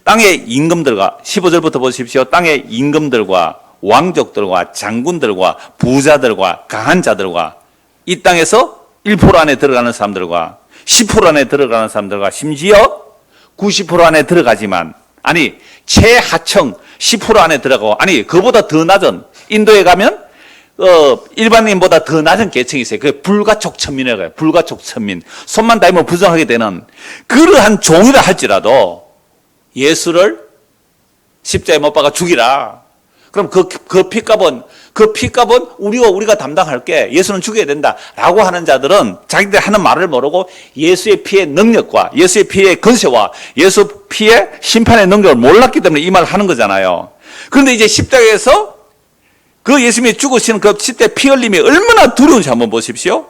땅의 임금들과, 15절부터 보십시오. 땅의 임금들과 왕족들과 장군들과 부자들과 강한 자들과 이 땅에서 1% 안에 들어가는 사람들과 10% 안에 들어가는 사람들과 심지어 90% 안에 들어가지만, 아니 최하층 10% 안에 들어가고, 아니 그보다 더 낮은, 인도에 가면 일반인보다 더 낮은 계층이 있어요. 그게 불가촉천민이라고 해요. 불가촉천민. 손만 닿으면 부정하게 되는 그러한 종이라 할지라도 예수를 십자가에 못 박아 죽이라. 그럼 그 피값은 우리가 담당할게. 예수는 죽여야 된다라고 하는 자들은 자기들 하는 말을 모르고 예수의 피의 능력과 예수의 피의 건세와 예수 피의 심판의 능력을 몰랐기 때문에 이 말을 하는 거잖아요. 그런데 이제 십자가에서 그 예수님이 죽으시는 그 십자가의 피 흘림이 얼마나 두려운지 한번 보십시오.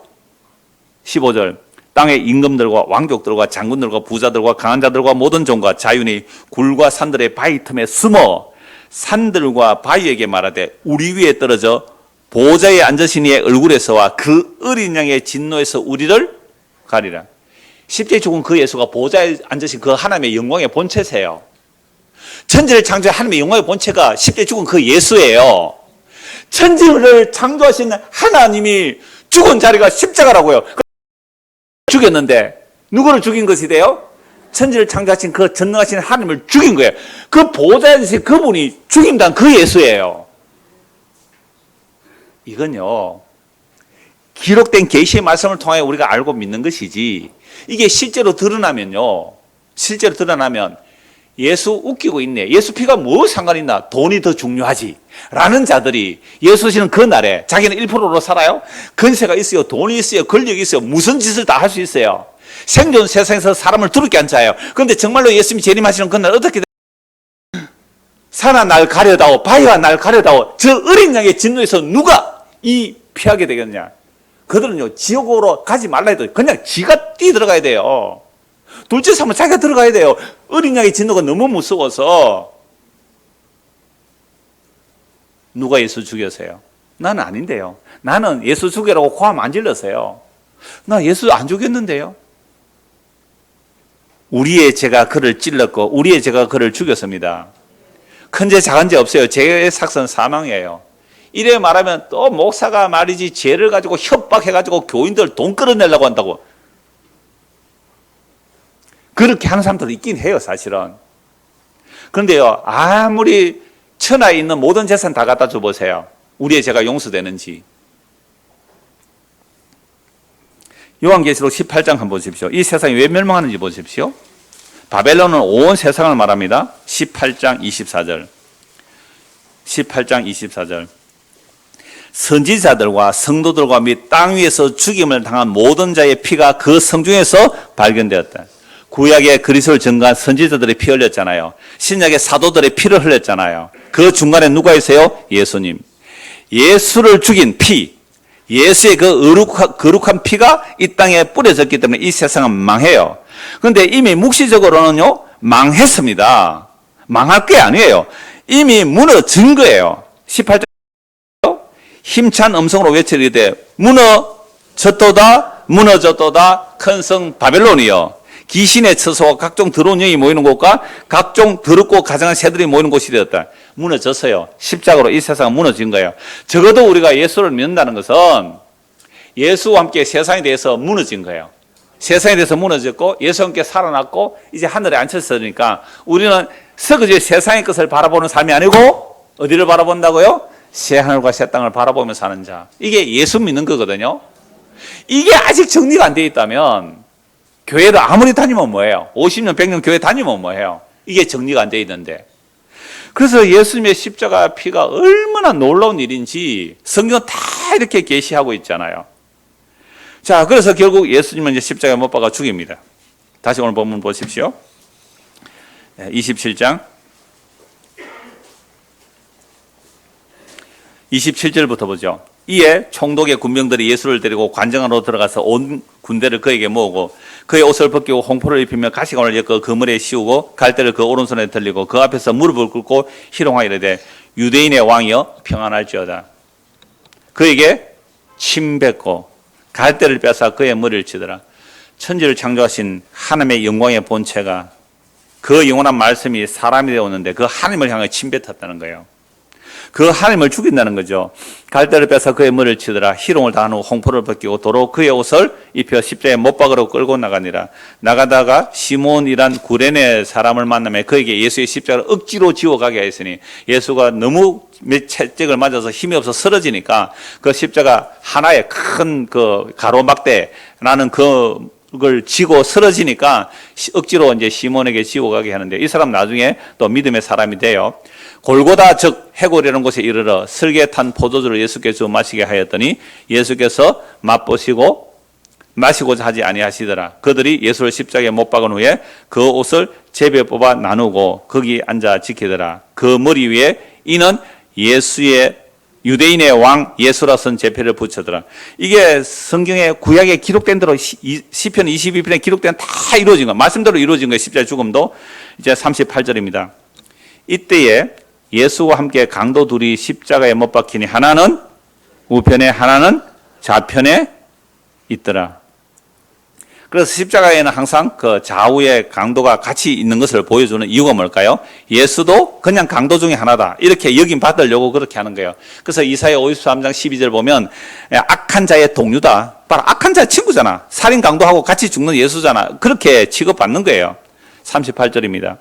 15절. 땅의 임금들과 왕족들과 장군들과 부자들과 강한 자들과 모든 종과 자유인이 굴과 산들의 바위 틈에 숨어 산들과 바위에게 말하되 우리 위에 떨어져 보좌에 앉으신 이의 얼굴에서와 그 어린 양의 진노에서 우리를 가리라. 십자가에 죽은 그 예수가 보좌에 앉으신 그 하나님의 영광의 본체세요. 천지를 창조한 하나님의 영광의 본체가 십자가에 죽은 그 예수예요. 천지를 창조하신 하나님이 죽은 자리가 십자가라고요. 죽였는데 누구를 죽인 것이 돼요? 천지를 창조하신 그 전능하신 하나님을 죽인 거예요. 그 보좌에 앉으신 그분이 죽임당 그 예수예요. 이건요, 기록된 계시의 말씀을 통하여 우리가 알고 믿는 것이지, 이게 실제로 드러나면 예수 웃기고 있네, 예수 피가 뭐 상관 있나, 돈이 더 중요하지 라는 자들이 예수시는 그 날에 자기는 1%로 살아요. 근세가 있어요, 돈이 있어요, 권력이 있어요, 무슨 짓을 다 할 수 있어요. 생존 세상에서 사람을 두렵게 앉아요. 그런데 정말로 예수님이 재림하시는 그날 어떻게 산아 날 가려다오, 바위와 날 가려다오, 저 어린 양의 진노에서 누가 이 피하게 되겠냐. 그들은요 지옥으로 가지 말라 해도 그냥 지가 뛰어들어가야 돼요. 둘째 삶은 자기가 들어가야 돼요. 어린 양의 진노가 너무 무서워서. 누가 예수 죽였어요? 나는 아닌데요. 나는 예수 죽이라고 고함 안 질렀어요. 나 예수 안 죽였는데요. 우리의 죄가 그를 찔렀고 우리의 죄가 그를 죽였습니다. 큰 죄 작은 죄 없어요. 죄의 삭선 사망이에요. 이래 말하면 또 목사가 말이지 죄를 가지고 협박해가지고 교인들 돈 끌어내려고 한다고. 그렇게 하는 사람들도 있긴 해요, 사실은. 그런데요, 아무리 천하에 있는 모든 재산 다 갖다 줘보세요. 우리의 죄가 용서되는지. 요한계시록 18장 한번 보십시오. 이 세상이 왜 멸망하는지 보십시오. 바벨론은 온 세상을 말합니다. 18장 24절. 18장 24절. 선지자들과 성도들과 및 땅 위에서 죽임을 당한 모든 자의 피가 그 성중에서 발견되었다. 구약에 그리스도를 증거한 선지자들의 피 흘렸잖아요. 신약의 사도들의 피를 흘렸잖아요. 그 중간에 누가 있어요? 예수님. 예수를 죽인 피, 예수의 그 거룩한 피가 이 땅에 뿌려졌기 때문에 이 세상은 망해요. 그런데 이미 묵시적으로는요, 망했습니다. 망할 게 아니에요. 이미 무너진 거예요. 18절 힘찬 음성으로 외치리되 무너졌도다 무너졌도다 큰 성 바벨론이여 귀신의 처소와 각종 더러운 영이 모이는 곳과 각종 더럽고 가증한 새들이 모이는 곳이 되었다. 무너졌어요. 십자가로 이 세상은 무너진 거예요. 적어도 우리가 예수를 믿는다는 것은 예수와 함께 세상에 대해서 무너진 거예요. 세상에 대해서 무너졌고 예수와 함께 살아났고 이제 하늘에 앉혔으니까 우리는 서그지 세상의 것을 바라보는 삶이 아니고 어디를 바라본다고요? 새 하늘과 새 땅을 바라보며 사는 자. 이게 예수 믿는 거거든요. 이게 아직 정리가 안 돼 있다면 교회를 아무리 다니면 뭐예요? 50년, 100년 교회 다니면 뭐예요? 이게 정리가 안 돼 있는데. 그래서 예수님의 십자가 피가 얼마나 놀라운 일인지 성경 다 이렇게 계시하고 있잖아요. 자, 그래서 결국 예수님은 이제 십자가에 못 박아 죽입니다. 다시 오늘 본문 보십시오. 27장 27절부터 보죠. 이에 총독의 군병들이 예수를 데리고 관정 안으로 들어가서 온 군대를 그에게 모으고 그의 옷을 벗기고 홍포를 입히며 가시관을 엮어 그 머리에 씌우고 갈대를 그 오른손에 들리고 그 앞에서 무릎을 꿇고 희롱하여 이르되 유대인의 왕이여 평안할지어다. 그에게 침 뱉고 갈대를 빼앗아 그의 머리를 치더라. 천지를 창조하신 하나님의 영광의 본체가 그 영원한 말씀이 사람이 되었는데 그 하나님을 향해 침 뱉었다는 거예요. 그 하나님을 죽인다는 거죠. 갈대를 빼서 그의 머리를 치더라. 희롱을 당한 후 홍포를 벗기고 도로 그의 옷을 입혀 십자가에 못 박으러 끌고 나가니라. 나가다가 시몬이란 구레네 사람을 만나며 그에게 예수의 십자가를 억지로 지워가게 하였으니 예수가 너무 채찍을 맞아서 힘이 없어 쓰러지니까 그 십자가 하나의 큰 그 가로막대라는 그걸 지고 쓰러지니까 억지로 이제 시몬에게 지워가게 하는데 이 사람 나중에 또 믿음의 사람이 돼요. 골고다 즉 해골이라는 곳에 이르러 설기에 탄 포도주를 예수께서 마시게 하였더니 예수께서 맛보시고 마시고자 하지 아니하시더라. 그들이 예수를 십자가에 못 박은 후에 그 옷을 제비에 뽑아 나누고 거기 앉아 지키더라. 그 머리 위에 이는 예수의 유대인의 왕 예수라 쓴 제패를 붙였더라. 이게 성경에 구약에 기록된 대로 시편 22편에 기록된 다 이루어진 거, 말씀대로 이루어진 거예요. 십자가 죽음도. 이제 38절입니다. 이때에 예수와 함께 강도 둘이 십자가에 못 박히니 하나는 우편에 하나는 좌편에 있더라. 그래서 십자가에는 항상 그 좌우의 강도가 같이 있는 것을 보여주는 이유가 뭘까요? 예수도 그냥 강도 중에 하나다. 이렇게 여김 받으려고 그렇게 하는 거예요. 그래서 이사야 53장 12절 보면 악한 자의 동료다. 바로 악한 자의 친구잖아. 살인 강도하고 같이 죽는 예수잖아. 그렇게 취급받는 거예요. 38절입니다.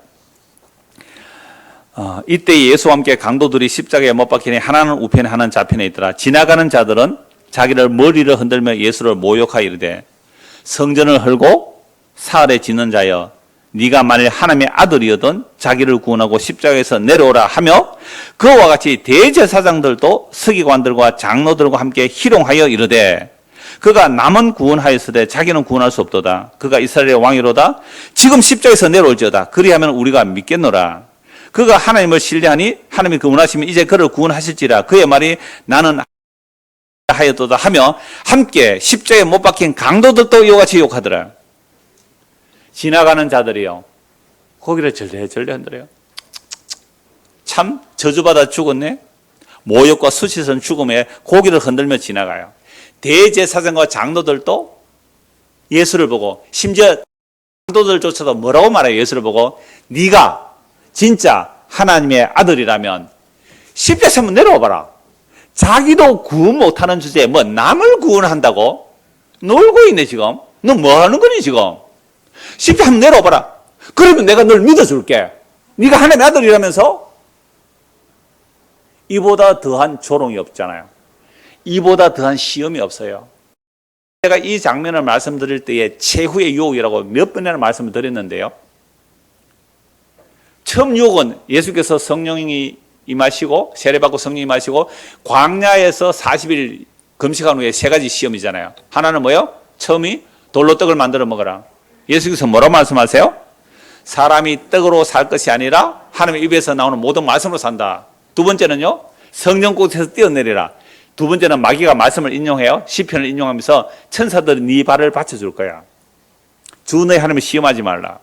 이때 예수와 함께 강도들이 십자가에 못 박히니 하나는 우편에 하나는 좌편에 있더라. 지나가는 자들은 자기를 머리를 흔들며 예수를 모욕하여 이르되 성전을 헐고 사흘에 짓는 자여 네가 만일 하나님의 아들이어든 자기를 구원하고 십자가에서 내려오라 하며 그와 같이 대제사장들도 서기관들과 장로들과 함께 희롱하여 이르되 그가 남은 구원하였으되 자기는 구원할 수 없도다. 그가 이스라엘의 왕이로다. 지금 십자가에서 내려올지어다. 그리하면 우리가 믿겠노라. 그가 하나님을 신뢰하니 하나님이 구원하시면 이제 그를 구원하실지라. 그의 말이 나는 하였도다 하며 함께 십자가에 못 박힌 강도들도 이와 같이 욕하더라. 지나가는 자들이요 고기를 절레절레 흔들어요. 참 저주받아 죽었네. 모욕과 수치스러운 죽음에 고기를 흔들며 지나가요. 대제사장과 장로들도 예수를 보고 심지어 장로들조차도 뭐라고 말해요? 예수를 보고 네가 진짜 하나님의 아들이라면 십자가에서 한번 내려와 봐라. 자기도 구원 못하는 주제에 뭐 남을 구원한다고? 놀고 있네 지금. 너 뭐 하는 거니 지금? 십자가 한번 내려와 봐라. 그러면 내가 널 믿어줄게. 네가 하나님의 아들이라면서? 이보다 더한 조롱이 없잖아요. 이보다 더한 시험이 없어요. 제가 이 장면을 말씀드릴 때에 최후의 유혹이라고 몇 번이나 말씀을 드렸는데요. 처음 유혹은 예수께서 성령이 임하시고 세례받고 성령이 임하시고 광야에서 40일 금식한 후에 세 가지 시험이잖아요. 하나는 뭐예요? 처음이 돌로 떡을 만들어 먹어라. 예수께서 뭐라고 말씀하세요? 사람이 떡으로 살 것이 아니라 하나님의 입에서 나오는 모든 말씀으로 산다. 두 번째는요. 성령꽃에서 뛰어내리라. 두 번째는 마귀가 말씀을 인용해요. 시편을 인용하면서 천사들이 네 발을 받쳐줄 거야. 주 너희 하나님을 시험하지 말라.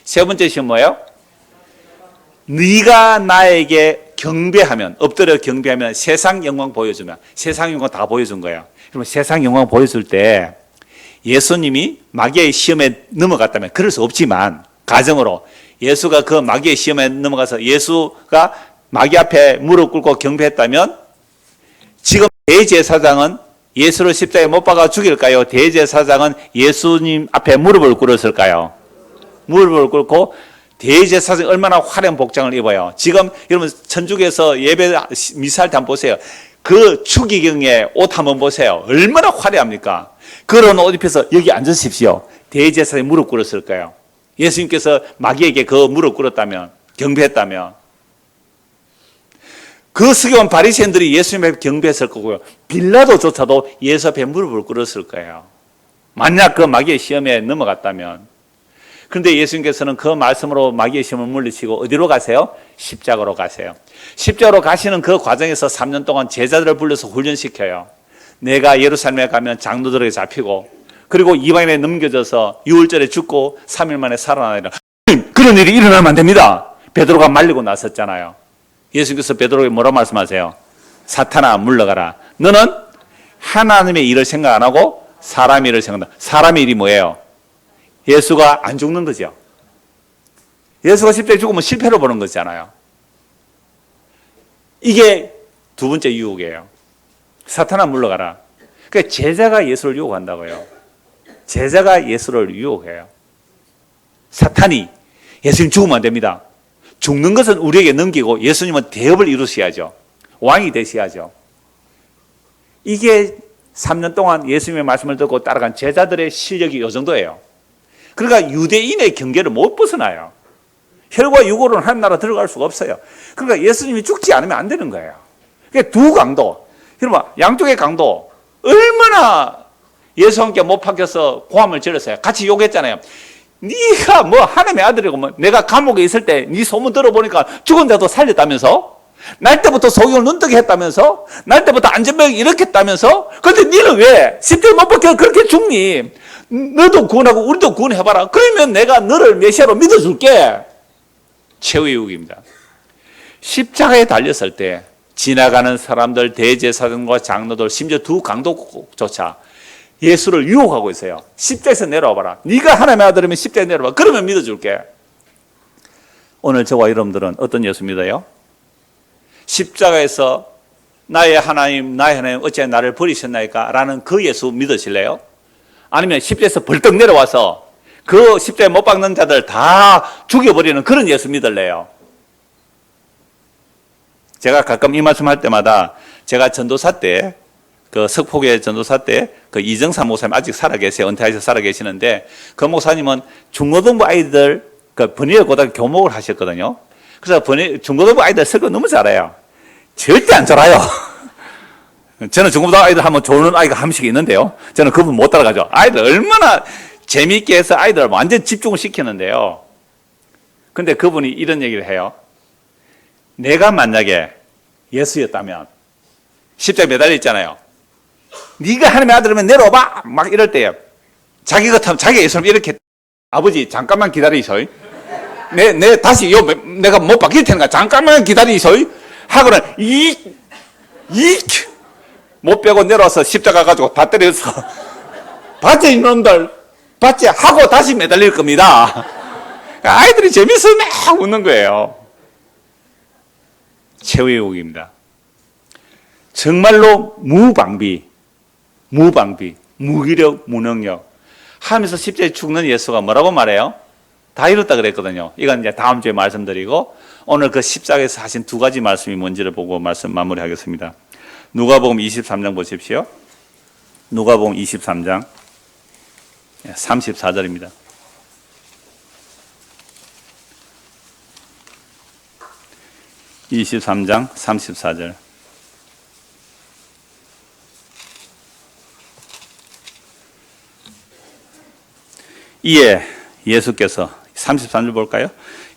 세 번째 시험 뭐예요? 네가 나에게 경배하면, 엎드려 경배하면 세상 영광 보여주면, 세상 영광 다 보여준 거예요. 그러면 세상 영광 보여줄 때 예수님이 마귀의 시험에 넘어갔다면 그럴 수 없지만 가정으로 예수가 그 마귀의 시험에 넘어가서 예수가 마귀 앞에 무릎 꿇고 경배했다면 지금 대제사장은 예수를 십자가에 못 박아 죽일까요? 대제사장은 예수님 앞에 무릎을 꿇었을까요? 무릎을 꿇고 대제사장이 얼마나 화려한 복장을 입어요. 지금 여러분 천주교에서 예배 미사할 때 한번 보세요. 그 추기경의 옷 한번 보세요. 얼마나 화려합니까? 그런 옷 입혀서 여기 앉으십시오. 대제사장이 무릎 꿇었을까요? 예수님께서 마귀에게 그 무릎 꿇었다면, 경배했다면 그 수교원 바리새인들이 예수님 앞에 경배했을 거고요. 빌라도조차도 예수 앞에 무릎을 꿇었을 거예요. 만약 그 마귀의 시험에 넘어갔다면. 그런데 예수님께서는 그 말씀으로 마귀의 시험을 물리치고 어디로 가세요? 십자가로 가세요. 십자가로 가시는 그 과정에서 3년 동안 제자들을 불러서 훈련시켜요. 내가 예루살렘에 가면 장로들에게 잡히고 그리고 이방인에 넘겨져서 유월절에 죽고 3일 만에 살아나리라. 그런 일이 일어나면 안 됩니다. 베드로가 말리고 나섰잖아요. 예수님께서 베드로에게 뭐라 말씀하세요? 사탄아 물러가라. 너는 하나님의 일을 생각 안 하고 사람의 일을 생각한다. 사람의 일이 뭐예요? 예수가 안 죽는 거죠. 예수가 십자가에 죽으면 실패로 보는 거잖아요. 이게 두 번째 유혹이에요. 사탄아 물러가라. 그러니까 제자가 예수를 유혹한다고요. 제자가 예수를 유혹해요. 사탄이 예수님 죽으면 안 됩니다. 죽는 것은 우리에게 넘기고 예수님은 대업을 이루셔야죠. 왕이 되셔야죠. 이게 3년 동안 예수님의 말씀을 듣고 따라간 제자들의 실력이 이 정도예요. 그러니까 유대인의 경계를 못 벗어나요. 혈과 육으로는 하나님 나라 들어갈 수가 없어요. 그러니까 예수님이 죽지 않으면 안 되는 거예요. 그러니까 두 강도, 여러분 양쪽의 강도 얼마나 예수와 함께 못 박혀서 고함을 질렀어요. 같이 욕했잖아요. 네가 뭐 하나님의 아들이고 뭐 내가 감옥에 있을 때 네 소문 들어보니까 죽은 자도 살렸다면서, 날 때부터 소경을 눈뜨게 했다면서, 날 때부터 안전병 일으켰다면서. 그런데 너는 왜 십자가에 못 박혀 그렇게 죽니? 너도 구원하고 우리도 구원해봐라. 그러면 내가 너를 메시아로 믿어줄게. 최후의 유혹입니다. 십자가에 달렸을 때 지나가는 사람들, 대제사장과 장로들, 심지어 두 강도조차 예수를 유혹하고 있어요. 십자가에서 내려와봐라. 네가 하나님의 아들이면 십자가에 내려와. 그러면 믿어줄게. 오늘 저와 여러분들은 어떤 예수 믿어요? 십자가에서 나의 하나님 어찌 나를 버리셨나이까? 라는 그 예수 믿으실래요? 아니면 십자가에서 벌떡 내려와서 그 십자가에 못 박는 자들 다 죽여버리는 그런 예수 믿을래요? 제가 가끔 이 말씀 할 때마다 제가 전도사 때, 그 석포교회 전도사 때 그 이정사 목사님 아직 살아계세요. 은퇴하셔서 살아계시는데 그 목사님은 중고등부 아이들 그 번외 고등학교 교목을 하셨거든요. 그래서 중고등부 아이들 설교 너무 잘해요. 절대 안 졸아요. 저는 중고등부 아이들 하면 조는 아이가 한 명씩 있는데요. 저는 그분 못 따라가죠. 아이들 얼마나 재미있게 해서 아이들 완전 집중을 시키는데요. 근데 그분이 이런 얘기를 해요. 내가 만약에 예수였다면 십자가에 매달려 있잖아요. 네가 하나님의 아들이면 내려와봐. 막 이럴 때요. 자기 같으면 자기가 예수님 이렇게 아버지 잠깐만 기다리소이. 내 다시 내가 못 바뀔 테니까 잠깐만 기다리소이. 하고는 못 빼고 내려와서 십자가 가지고 다 때려서 봤지 이놈들 봤지 하고 다시 매달릴 겁니다. 아이들이 재밌어 막 웃는 거예요. 최후의 유혹입니다. 정말로 무기력, 무능력 하면서 십자가에 죽는 예수가 뭐라고 말해요? 다 이뤘다 그랬거든요. 이건 이제 다음 주에 말씀드리고 오늘 그 십자가에서 하신 두 가지 말씀이 뭔지를 보고 말씀 마무리하겠습니다. 누가복음 23장 보십시오. 누가복음 23장 34절입니다. (23장) 34절. 이에 예수께서 33절 볼까요?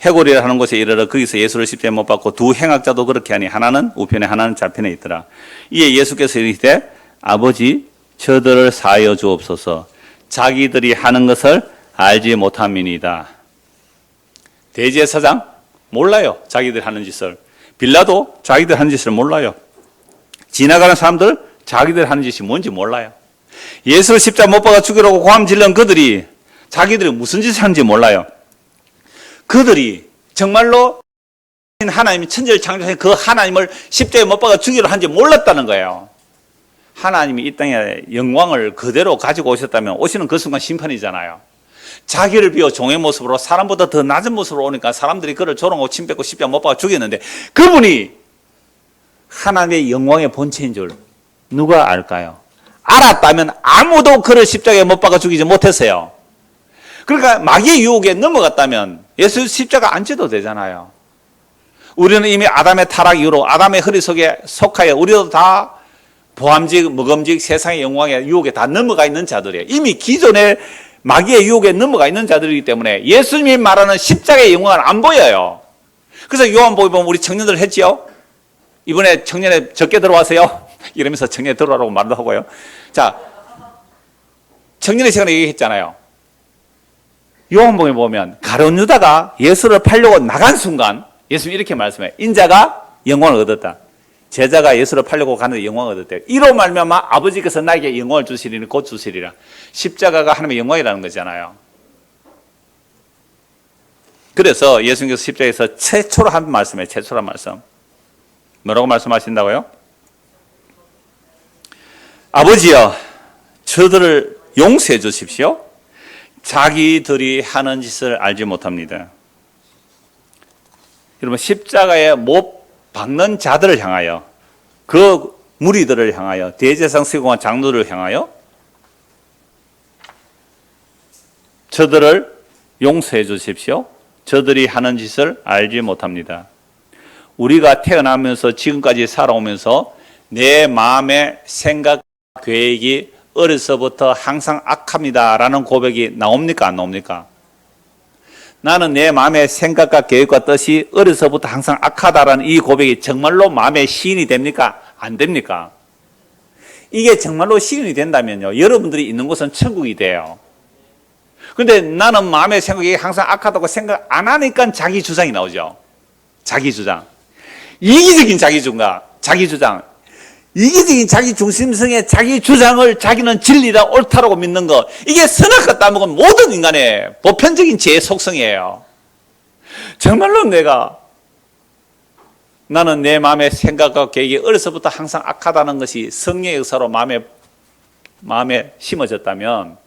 해골이라 하는 곳에 이르러 거기서 예수를 십자가에 못 박고 두 행악자도 그렇게 하니 하나는 우편에 하나는 좌편에 있더라. 이에 예수께서 이르시되 아버지 저들을 사하여 주옵소서 자기들이 하는 것을 알지 못함이니이다. 대제사장 몰라요. 자기들 하는 짓을. 빌라도 자기들 하는 짓을 몰라요. 지나가는 사람들 자기들 하는 짓이 뭔지 몰라요. 예수를 십자가 못 박아 죽이라고 고함 질른 그들이 자기들이 무슨 짓을 하는지 몰라요. 그들이 정말로 하나님이 천지를 창조하신 그 하나님을 십자가에 못 박아 죽이려 한지 몰랐다는 거예요. 하나님이 이 땅에 영광을 그대로 가지고 오셨다면 오시는 그 순간 심판이잖아요. 자기를 비워 종의 모습으로 사람보다 더 낮은 모습으로 오니까 사람들이 그를 조롱하고 침 뱉고 십자가 못 박아 죽였는데 그분이 하나님의 영광의 본체인 줄 누가 알까요? 알았다면 아무도 그를 십자가에 못 박아 죽이지 못했어요. 그러니까 마귀의 유혹에 넘어갔다면 예수 십자가 안 져도 되잖아요. 우리는 이미 아담의 타락 이후로 아담의 허리 속에 속하여 우리도 다 보암직, 먹음직, 세상의 영광의 유혹에 다 넘어가 있는 자들이에요. 이미 기존의 마귀의 유혹에 넘어가 있는 자들이기 때문에 예수님이 말하는 십자가의 영광은 안 보여요. 그래서 요한복음에 보면 우리 청년들 했지요. 이번에 청년에 적게 들어와세요. 이러면서 청년에 들어오라고 말도 하고요. 자, 청년의 시간에 얘기했잖아요. 요한복음에 보면 가룟 유다가 예수를 팔려고 나간 순간 예수님이 이렇게 말씀해요. 인자가 영광을 얻었다. 제자가 예수를 팔려고 가는데 영광을 얻었대요. 이로 말미암아 아버지께서 나에게 영광을 주시리니 곧 주시리라. 십자가가 하나님의 영광이라는 거잖아요. 그래서 예수님께서 십자가에서 최초로 한 말씀이에요. 최초로 한 말씀. 뭐라고 말씀하신다고요? 아버지여, 저들을 용서해 주십시오. 자기들이 하는 짓을 알지 못합니다. 여러분, 십자가에 못 박는 자들을 향하여, 그 무리들을 향하여, 대제사장 서기관 장로들을 향하여 저들을 용서해 주십시오. 저들이 하는 짓을 알지 못합니다. 우리가 태어나면서 지금까지 살아오면서 내 마음의 생각, 계획이 어려서부터 항상 악합니다라는 고백이 나옵니까? 안 나옵니까? 나는 내 마음의 생각과 계획과 뜻이 어려서부터 항상 악하다라는 이 고백이 정말로 마음의 시인이 됩니까? 안 됩니까? 이게 정말로 시인이 된다면요, 여러분들이 있는 곳은 천국이 돼요. 근데 나는 마음의 생각이 항상 악하다고 생각 안 하니까 자기 주장이 나오죠. 자기 주장. 이기적인 자기 주장. 이기적인 자기 중심성의 자기 주장을 자기는 진리다 옳다라고 믿는 것, 이게 선악과 따먹은 모든 인간의 보편적인 죄의 속성이에요. 정말로 나는 내 마음의 생각과 계획이 어려서부터 항상 악하다는 것이 성령의 역사로 마음에 심어졌다면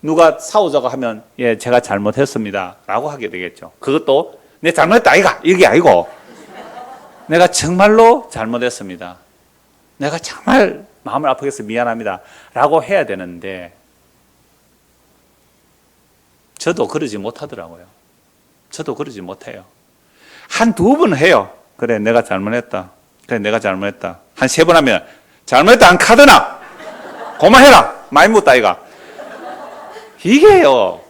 누가 싸우자고 하면 예, 제가 잘못했습니다 라고 하게 되겠죠. 그것도 내 잘못했다 이게 아니고 내가 정말로 잘못했습니다. 내가 정말 마음을 아프게 해서 미안합니다 라고 해야 되는데 저도 그러지 못하더라고요. 저도 그러지 못해요. 한두 번 해요. 그래 내가 잘못했다. 한 세 번 하면 잘못했다 안 카드나 그만해라 많이 묻다 이가. 이게요.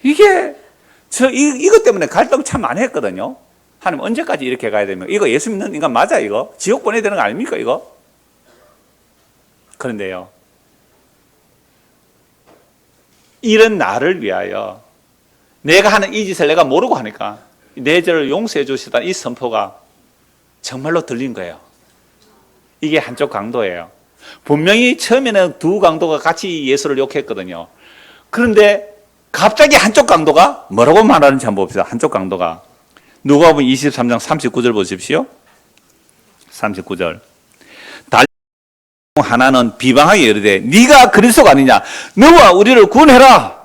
이것 때문에 갈등 참 많이 했거든요. 하나님 언제까지 이렇게 가야 되면 이거 예수 믿는 인간 맞아 이거? 지옥 보내야 되는 거 아닙니까 이거? 그런데요, 이런 나를 위하여 내가 하는 이 짓을 내가 모르고 하니까 내 죄를 용서해 주시다는 이 선포가 정말로 들린 거예요. 이게 한쪽 강도예요. 분명히 처음에는 두 강도가 같이 예수를 욕했거든요. 그런데 갑자기 한쪽 강도가 뭐라고 말하는지 한번 봅시다. 한쪽 강도가 누가복음 23장 39절 보십시오. 39절. 하나는 비방하게 이르되 네가 그리스도가 아니냐, 너와 우리를 구원해라.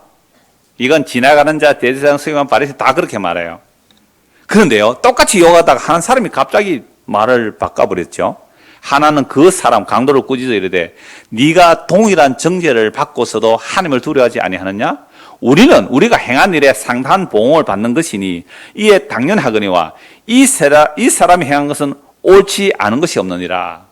이건 지나가는 자, 대제사장, 서기관, 바리새 다 그렇게 말해요. 그런데요, 똑같이 욕하다가 한 사람이 갑자기 말을 바꿔버렸죠. 하나는 그 사람 강도를 꾸짖어 이르되 네가 동일한 정죄를 받고서도 하나님을 두려워하지 아니하느냐? 우리가 행한 일에 상당한 보응을 받는 것이니 이에 당연하거니와 이 사람이 행한 것은 옳지 않은 것이 없느니라.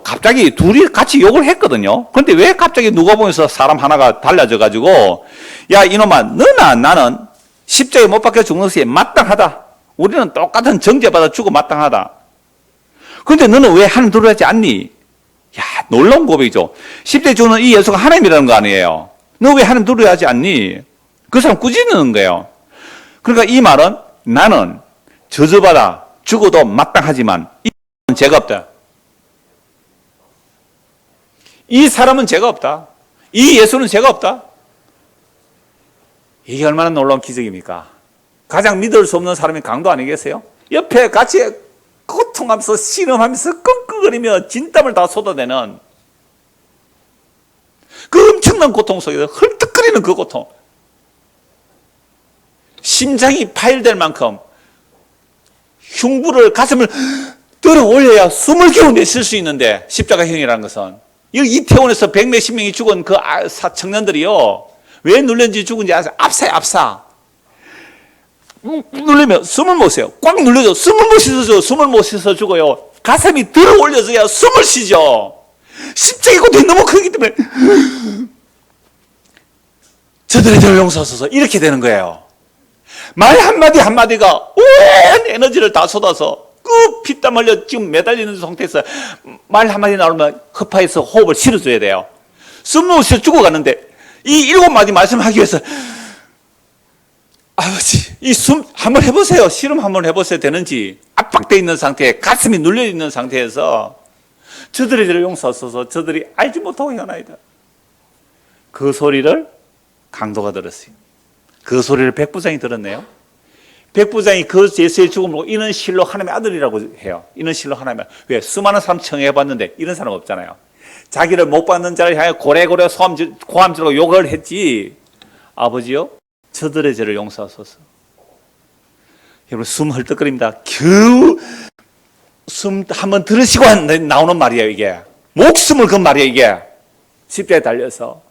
갑자기 둘이 같이 욕을 했거든요. 그런데 왜 갑자기 누가복음에서 사람 하나가 달라져가지고 야 이놈아, 너나 나는 십자가에 못 박혀 죽는 것이 마땅하다. 우리는 똑같은 정죄받아 죽어 마땅하다. 그런데 너는 왜 하나님 두려워하지 않니? 야, 놀라운 고백이죠. 십자가에 죽는 이 예수가 하나님이라는 거 아니에요. 너 왜 하나님 두려워하지 않니? 그 사람 꾸짖는 거예요. 그러니까 이 말은 나는 저주받아 죽어도 마땅하지만 이 죄가 없다. 이 사람은 죄가 없다. 이 예수는 죄가 없다. 이게 얼마나 놀라운 기적입니까? 가장 믿을 수 없는 사람이 강도 아니겠어요? 옆에 같이 고통하면서 신음하면서 끙끙거리며 진땀을 다 쏟아내는 그 엄청난 고통 속에서 헐떡거리는 그 고통, 심장이 파열될 만큼 흉부를 가슴을 들어 올려야 숨을 겨우 내쉴 수 있는데, 십자가형이라는 것은 이태원에서 100몇십 명이 죽은 그 청년들이요, 왜 눌렸는지 죽은지 아세요? 압사. 눌리면 숨을 못 쉬어요. 꽉 눌려서 숨을 못 쉬어서 죽어요. 가슴이 들어 올려서야 숨을 쉬죠. 십자가의 고통이 너무 크기 때문에 저들의 죄를 용서하소서 이렇게 되는 거예요. 말 한마디가 온 에너지를 다 쏟아서 그 피땀 흘려 지금 매달리는 상태에서 말 한마디 나오면 허파에서 호흡을 실어줘야 돼요. 숨 못 쉬어 죽어가는데 이 7마디 말씀하기 위해서 아버지, 이 숨 한번 해보세요. 실험 한번 해보세요. 되는지. 압박되어 있는 상태에, 가슴이 눌려 있는 상태에서 저들의 죄를 용서하소서, 저들이 알지 못하고 행하나이다. 그 소리를 강도가 들었어요. 그 소리를 백부장이 들었네요. 백부장이 그 예수의 죽음을 보고 이는 실로 하나님의 아들이라고 해요. 이는 실로 하나님의, 왜? 수많은 사람 청해봤는데 이런 사람 없잖아요. 자기를 못 받는 자를 향해 고래고래 고함지르고 욕을 했지. 아버지요, 저들의 죄를 용서하소서. 여러분, 숨 헐떡거립니다. 겨우 숨 한번 들으시고 나오는 말이에요, 이게. 목숨을 건 말이에요, 이게. 십자가에 달려서.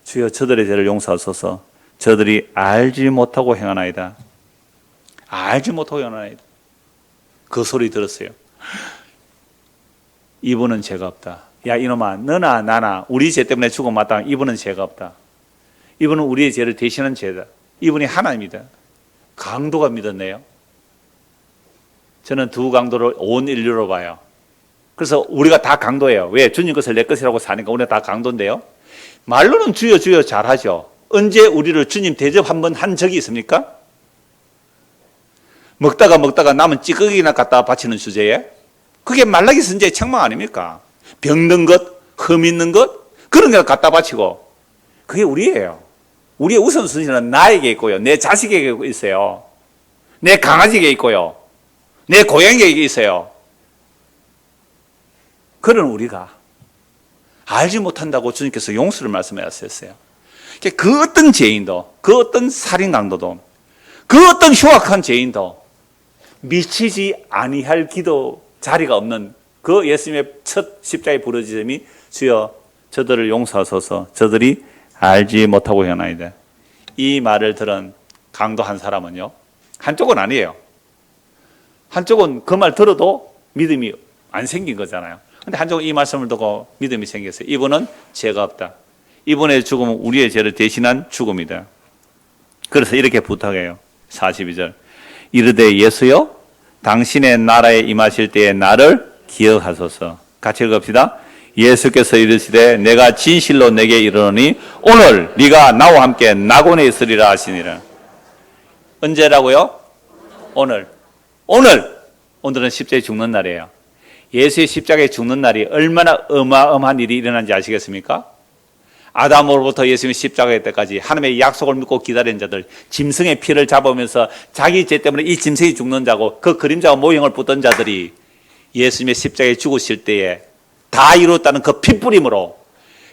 주여, 저들의 죄를 용서하소서. 저들이 알지 못하고 행하나이다. 알지 못하고 행하나이다. 그 소리 들었어요. 이분은 죄가 없다. 야, 이놈아, 너나 나나 우리 죄 때문에 죽어 마땅. 이분은 죄가 없다. 이분은 우리의 죄를 대신한 죄다. 이분이 하나님이다. 강도가 믿었네요. 저는 두 강도를 온 인류로 봐요. 그래서 우리가 다 강도예요. 왜? 주님 것을 내 것이라고 사니까 우리가 다 강도인데요. 말로는 주여 주여 잘하죠. 언제 우리를 주님 대접 한번 한 적이 있습니까? 먹다가 남은 찌꺼기나 갖다 바치는 주제에, 그게 말라기 선제의 책망 아닙니까? 병든 것, 흠 있는 것, 그런 걸 갖다 바치고. 그게 우리예요. 우리의 우선순위는 나에게 있고요, 내 자식에게 있어요, 내 강아지에게 있고요, 내 고양이에게 있어요. 그런 우리가 알지 못한다고 주님께서 용서를 말씀하셨어요. 그 어떤 죄인도, 그 어떤 살인 강도도, 그 어떤 흉악한 죄인도 미치지 아니할 기도 자리가 없는 그 예수님의 첫 십자가의 부르짖음이 주여 저들을 용서하소서, 저들이 알지 못하고 행하나이다. 이 말을 들은 강도 한 사람은요, 한쪽은 아니에요. 한쪽은 그 말 들어도 믿음이 안 생긴 거잖아요. 근데 한쪽은 이 말씀을 듣고 믿음이 생겼어요. 이분은 죄가 없다. 이분의 죽음은 우리의 죄를 대신한 죽음이다. 그래서 이렇게 부탁해요. 42절. 이르되 예수여, 당신의 나라에 임하실 때에 나를 기억하소서. 같이 읽읍시다. 예수께서 이르시되 내가 진실로 내게 이르노니 오늘 네가 나와 함께 낙원에 있으리라 하시니라. 언제라고요? 오늘은 십자가에 죽는 날이에요. 예수의 십자가에 죽는 날이 얼마나 어마어마한 일이 일어난지 아시겠습니까? 아담으로부터 예수님의 십자가의 때까지 하나님의 약속을 믿고 기다린 자들, 짐승의 피를 잡으면서 자기 죄 때문에 이 짐승이 죽는 자고 그 그림자와 모형을 붙던 자들이 예수님의 십자가에 죽으실 때에 다 이루었다는 그 핏부림으로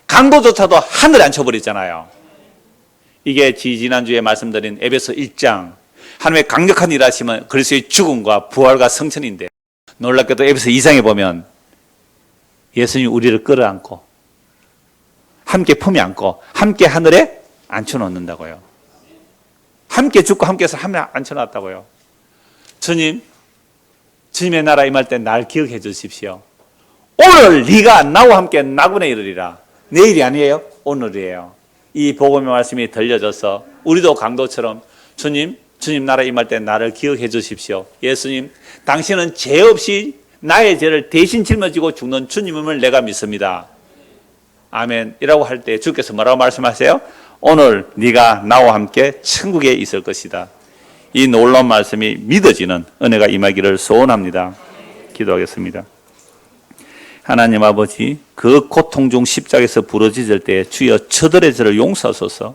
강도조차도 하늘에 앉혀버렸잖아요. 이게 지난주에 말씀드린 에베소 1장, 하나님의 강력한 일하심은 그리스도의 죽음과 부활과 성천인데, 놀랍게도 에베소 2장에 보면 예수님이 우리를 끌어안고 함께 품에 안고 함께 하늘에 앉혀놓는다고요. 함께 죽고 함께 해서 하늘에 앉혀놨다고요. 주님의 나라 임할 때 날 기억해 주십시오. 오늘 네가 나와 함께 낙원에 이르리라. 내일이 아니에요, 오늘이에요. 이 복음의 말씀이 들려져서 우리도 강도처럼 주님 나라 임할 때 나를 기억해 주십시오. 예수님, 당신은 죄 없이 나의 죄를 대신 짊어지고 죽는 주님임을 내가 믿습니다. 아멘. 이라고 할 때 주께서 뭐라고 말씀하세요? 오늘 네가 나와 함께 천국에 있을 것이다. 이 놀라운 말씀이 믿어지는 은혜가 임하기를 소원합니다. 기도하겠습니다. 하나님 아버지, 그 고통 중 십자가에서 부러지질 때 주여 저들의 죄를 용서하소서.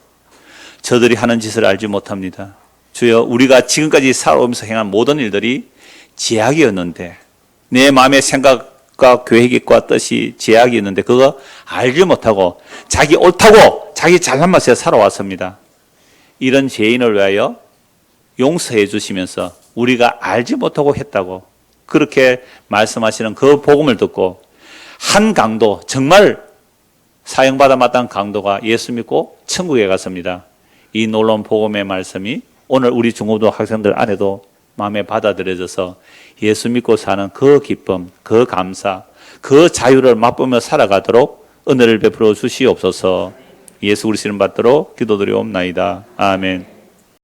저들이 하는 짓을 알지 못합니다. 주여, 우리가 지금까지 살아오면서 행한 모든 일들이 죄악이었는데, 내 마음의 생각과 계획과 뜻이 죄악이었는데 그거 알지 못하고 자기 옳다고 자기 잘난 맛에 살아왔습니다. 이런 죄인을 위하여 용서해 주시면서 우리가 알지 못하고 했다고 그렇게 말씀하시는 그 복음을 듣고 한 강도, 정말 사형받아 마땅한 강도가 예수 믿고 천국에 갔습니다. 이 놀라운 복음의 말씀이 오늘 우리 중고등 학생들 안에도 마음에 받아들여져서 예수 믿고 사는 그 기쁨, 그 감사, 그 자유를 맛보며 살아가도록 은혜를 베풀어 주시옵소서. 예수 그리스도를 받도록 기도드리옵나이다. 아멘.